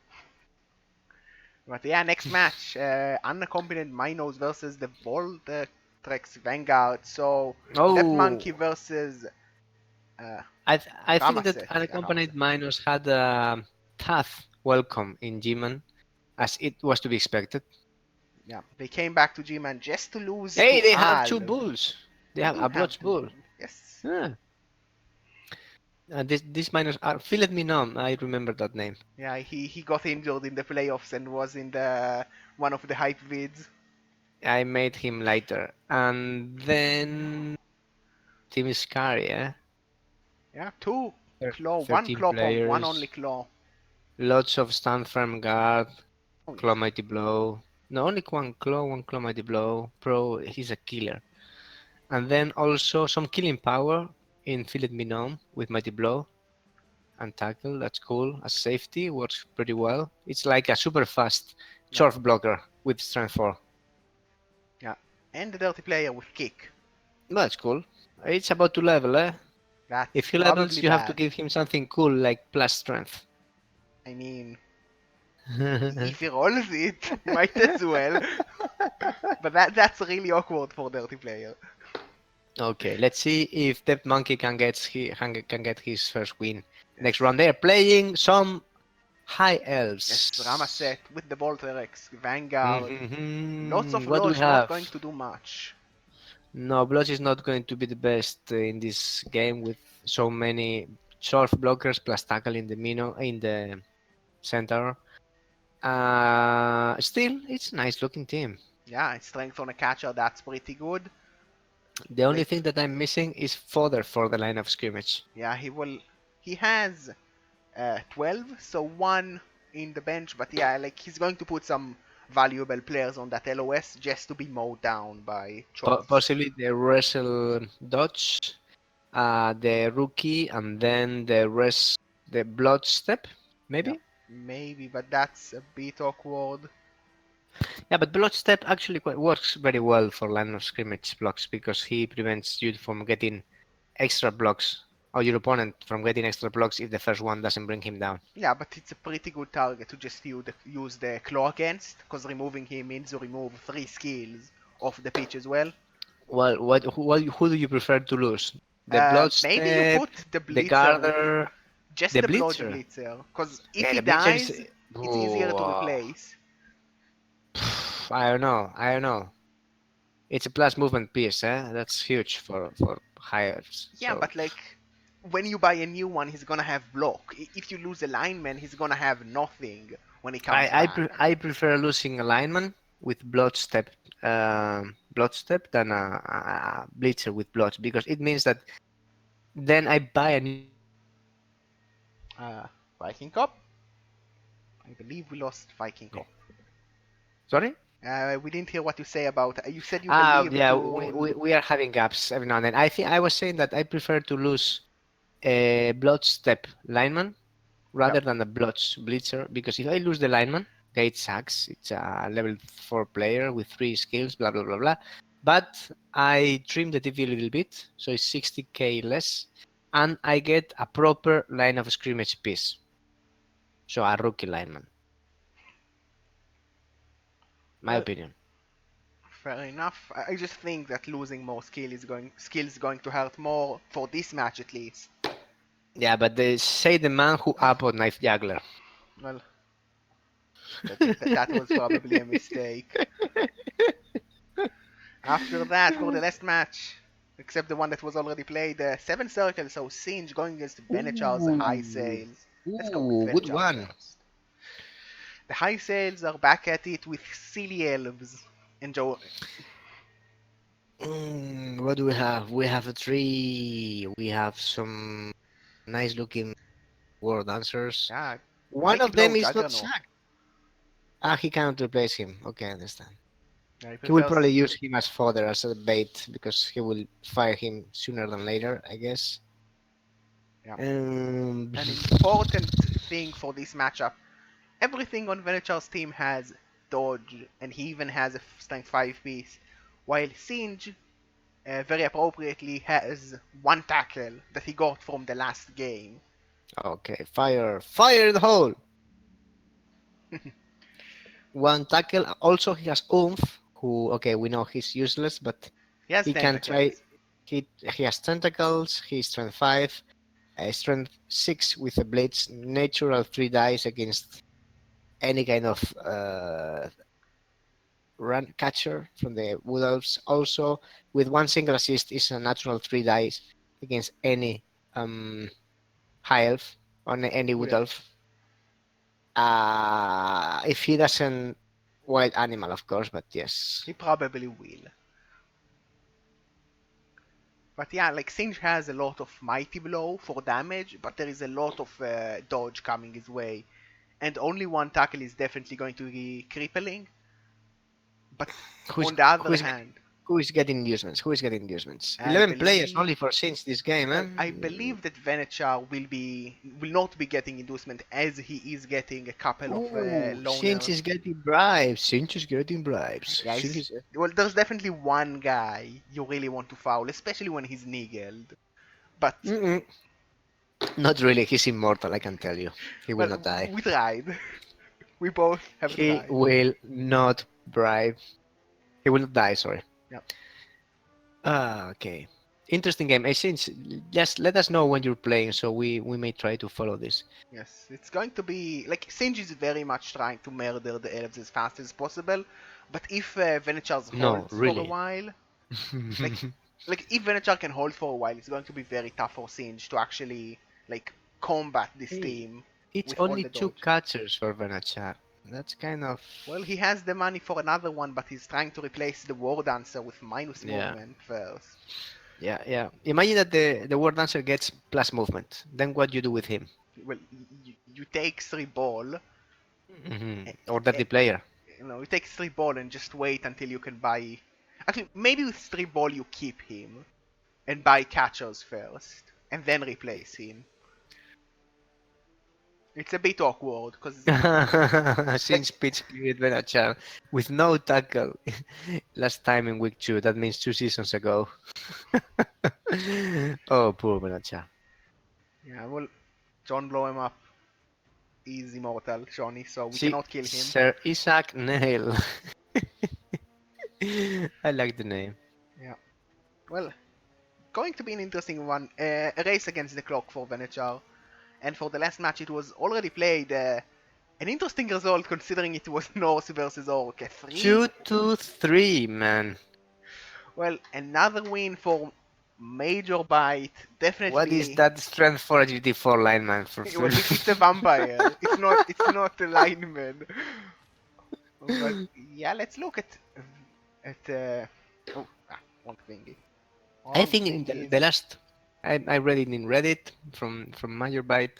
But yeah, next match, unaccompanied Minos versus the Voltrex Vanguard. So Dev Monkey Oh, versus uh, I think that Ramaset. Yeah, unaccompanied Ramaset. minors had a tough welcome in Gman, Yeah, as it was to be expected. yeah. They came back to G-Man just to lose Hey, to they have two Al. bulls. They They have do a have Blotch two bull. bulls. Yes. Yeah. These minors are Philip Minom. I remember that name. Yeah, he got injured in the playoffs and was in the one of the hype vids. I made him lighter. And then Team Scary, eh? Yeah, two claw, one 13 claw pump, one only players. claw. Lots of stand firm guard, Oh claw yes. mighty blow. No, only one claw mighty blow. Pro, he's a killer. And then also some killing power in Fillet Mignon with mighty blow and tackle. That's cool. As safety, works pretty well. It's like a super fast Yeah, short blocker with strength 4. yeah. And the dirty player with kick. That's cool. It's about to level, eh? That's If he levels, probably you have to bad. give him something cool like plus strength. I mean, if he rolls it, might as well. But that's really awkward for dirty player. Okay, let's see if Dev Monkey can get his first win next Yes. round. They're playing some high Yes, elves. Ramaset with the Volterex, Vanguard. Lots of What do we Lodge, not have? going to do much. No, Blood is not going to be the best in this game with so many short blockers plus tackle in the in the center. Still, it's a nice looking team. Yeah, strength on a catcher, that's pretty good. The only They, thing that I'm missing is fodder for the line of scrimmage. yeah, he has 12, so one in the bench, but yeah, like he's going to put some valuable players on that LOS just to be mowed down by Chorfs. Possibly the wrestle dodge, the rookie, and then the blood step, Yeah, maybe. maybe, but that's a bit awkward. Yeah, but blood step actually works very well for line of scrimmage blocks because he prevents you from getting extra blocks, or your opponent from getting extra blocks if the first one doesn't bring him down. Yeah, but it's a pretty good target to just use the claw against, because removing him means you remove 3 skills off the pitch as well. Well, who do you prefer to lose? The blood Maybe you step, put the the blitzer with garter. Just The the Blodge Blitzer. Blitzer. Because if Yeah, he the Blitzer is. dies, it's easier to Oh, replace. I don't know. I don't know. It's a plus movement piece, eh? That's huge for hires. Yeah, So but like when you buy a new one, he's gonna have block. If you lose a lineman, he's gonna have nothing when he comes back. I prefer losing a lineman with blood step than a blitzer with blood because it means that then I buy a new lineman and I can use him as fodder. Viking Cop? I believe we lost Viking Yeah. Cop. Sorry? We didn't hear what you say about. You said you believe Yeah, to. we are having gaps every now and then. I think I was saying that I prefer to lose a blood step lineman Yeah, rather than a blotch blitzer because if I lose the lineman, okay, it sucks. It's a level 4 player with 3 skills, blah blah blah blah. But I trim the TV a little bit, so it's 60k less, and I get a proper line of scrimmage piece. So a rookie lineman, my well, opinion. fair enough. I just think that losing more skill is going to hurt more for this match at least. Yeah, but they say the man who up on knife juggler. Well, that was probably a mistake. After that, for the last match, except the one that was already played, Seven Circles, so Singe going against Venechar's High Ooh, Sails. Let's go with good Venechar one. first. The High Sails are back at it with Silly Elves. And Joe, What do we have? We have a tree. We have some nice looking word answers. yeah, One Mighty of Blow them is not Juggernaut. sacked. Ah, he cannot replace him. Okay, I understand. Yeah, he He will prefers. probably use him as fodder, as a bait, because he will fire him sooner than later, I guess. Yeah. Um, An important thing for this matchup. Everything on Venechar's team has dodge, and he even has a strength 5 piece, while Singe very appropriately has one tackle that he got from the last game. okay, fire in the hole. One tackle. Also, he has oomph. Who? Okay, we know he's useless, but He has he can try. tentacles. He has tentacles. He's strength 5, strength 6 with a blades, natural 3 dice against any kind of run catcher from the Wood Elves. Also, with one single assist, is a natural 3 dice against any high elf on any Good Wood elf. Elf. If he doesn't wild animal, of course, but yes. He probably will. But yeah, like Singe has a lot of Mighty Blow for damage, but there is a lot of dodge coming his way. And only one tackle is definitely going to be crippling. But Who's on the other who's hand, who is getting inducements? Who is getting inducements? I 11 players believe only for since this game, well, eh? I believe that Venechar will not be getting inducement as he is getting a couple of Ooh, Sinch loners. is getting bribes. Sinch is getting bribes. Yeah, Sinch is. well, there's definitely one guy you really want to foul, especially when he's niggled. But Mm-mm. Not really. He's immortal, I can tell you. He will well, not die. we tried. We both have He tried. will not bribe. He will not die, sorry. Yeah. Okay. Interesting game. Since just let us know when you're playing so we may try to follow this. Yes, it's going to be like Sinji is very much trying to murder the elves as fast as possible. But if Venechar No, holds for a really. while, like if Venechar can hold for a while, it's going to be very tough for Singe to actually like combat this Hey, team it's with all only the two dodge. catchers for Venachar. That's kind of. Well, he has the money for another one, but he's trying to replace the War Dancer with minus Yeah. movement first. Yeah, yeah. Imagine that the word dancer gets plus movement. Then what you do with him? Well, you take 3 ball, Or dirty player. you take 3 ball and just wait until you can buy. Actually, maybe with 3 ball you keep him and buy catchers first, and then replace him. It's a bit awkward because Since like pitch period Venachar with no tackle last time in week 2. That means 2 seasons ago. Oh, poor Venachar. yeah, well, John blow him up. He's immortal, Johnny, so we See, cannot kill him. Sir Isaac Nail. I like the name. Yeah. Well, going to be an interesting one. A race against the clock for Venechar. And for the last match, it was already played. An interesting result considering it was Norse versus Orc. A 3. 2-3, man. Well, another win for Major Bite. What is Definitely. that strength for a GT4 lineman for Well, full? it's a vampire. It's not a lineman. But yeah, let's look at. Wrong thingy. I Wrong think in thingies. the last, I read it in Reddit from Major Byte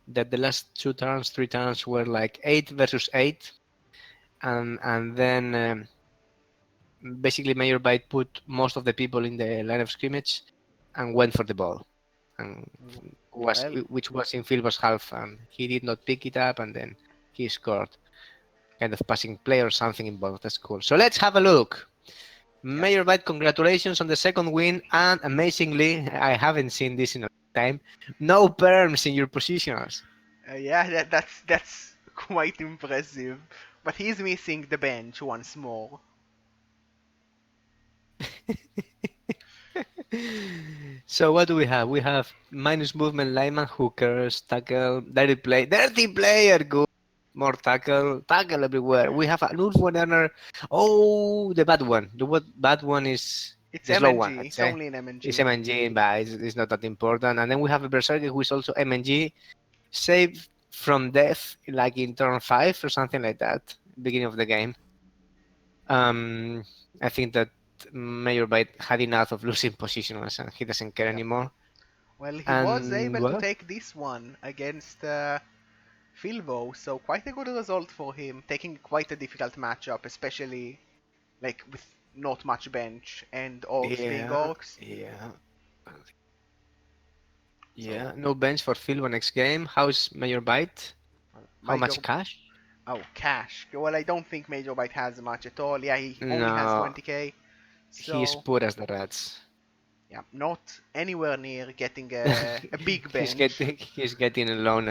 that the last two turns, three turns were like 8 versus 8, and then basically Major Byte put most of the people in the line of scrimmage and went for the ball, and was Well, which was in Filber's half, and he did not pick it up, and then he scored kind of passing play or something involved. That's cool. So let's have a look. yeah, Mayor Bite, congratulations on the second win, and amazingly, I haven't seen this in a long time. No perms in your positionals. yeah. That's quite impressive. But he's missing the bench once more. So what do we have? We have minus movement lineman, hookers, tackle, dirty player, good. More tackle everywhere. We have an Ulf runner. Oh, the bad one. Bad one is It's the slow one, MNG. I'd It's say. only an It's MNG. MNG, but it's not that important. And then we have a Berserker who is also MNG, saved from death, like in turn 5 or something like that, beginning of the game. Um, I think that Mayor Bite had enough of losing positions and he doesn't care Yep. anymore. Well, he was And able to well, take this one against Filvo, so quite a good result for him, taking quite a difficult matchup, especially like with not much bench and orcs being yeah, orcs. yeah, So, yeah. No bench for Phil next game. How's Mayor Bite? How Major. much cash? Oh, cash. Well, I don't think Major Bite has much at all. Yeah, he only has No, 20k. he's So, poor as the rats. yeah, not anywhere near getting a big bench. He's getting a loan.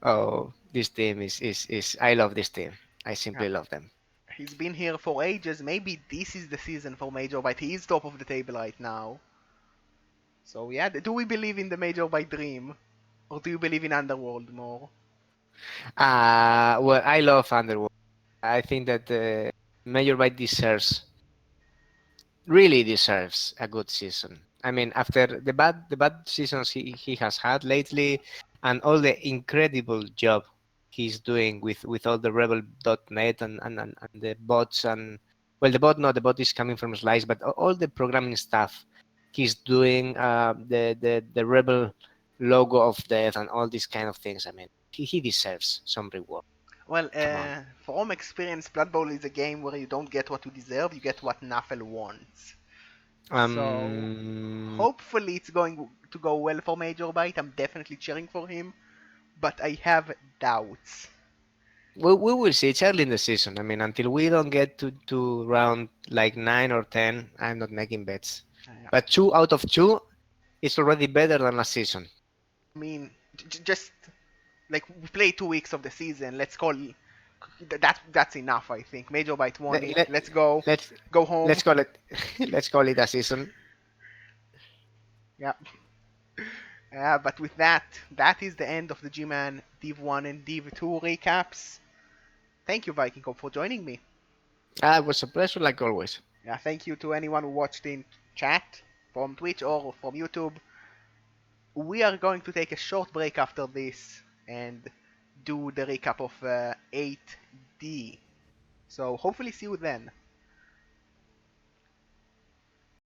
Oh, this team is I love this team. I Yeah, simply love them. he's been here for ages. Maybe this is the season for Major Bite. He is top of the table right now. So yeah, do we believe in the Major Bite dream, or do you believe in Underworld more? Well, I love Underworld. I think that Major Bite really deserves a good season. I mean, after the bad seasons he has had lately, and all the incredible job he's doing with all the Rebel.net and the bots and well, the bot is coming from Slice, but all the programming stuff he's doing, the Rebel logo of death and all these kind of things. I mean, he deserves some reward. Well, Come on. from experience, Blood Bowl is a game where you don't get what you deserve, you get what Nafel wants. So Um, hopefully it's going to go well for Major Bite. I'm definitely cheering for him, but I have doubts. we will see. It's early in the season. I mean, until we don't get to round like 9 or 10, I'm not making bets. Yeah. But 2 out of 2 is already better than last season. I mean, just like we play 2 weeks of the season. Let's call that's enough. I think Major Bite won Let, it. let, Let's go, let's go home. let's call it let's call it a season. Yeah. But with that, that is the end of the Gman Div 1 and Div 2 recaps. Thank you, vikingkop, for joining me. It was a pleasure, like always. Yeah, thank you to anyone who watched in chat from Twitch or from YouTube. We are going to take a short break after this and do the recap of 8D. So hopefully see you then.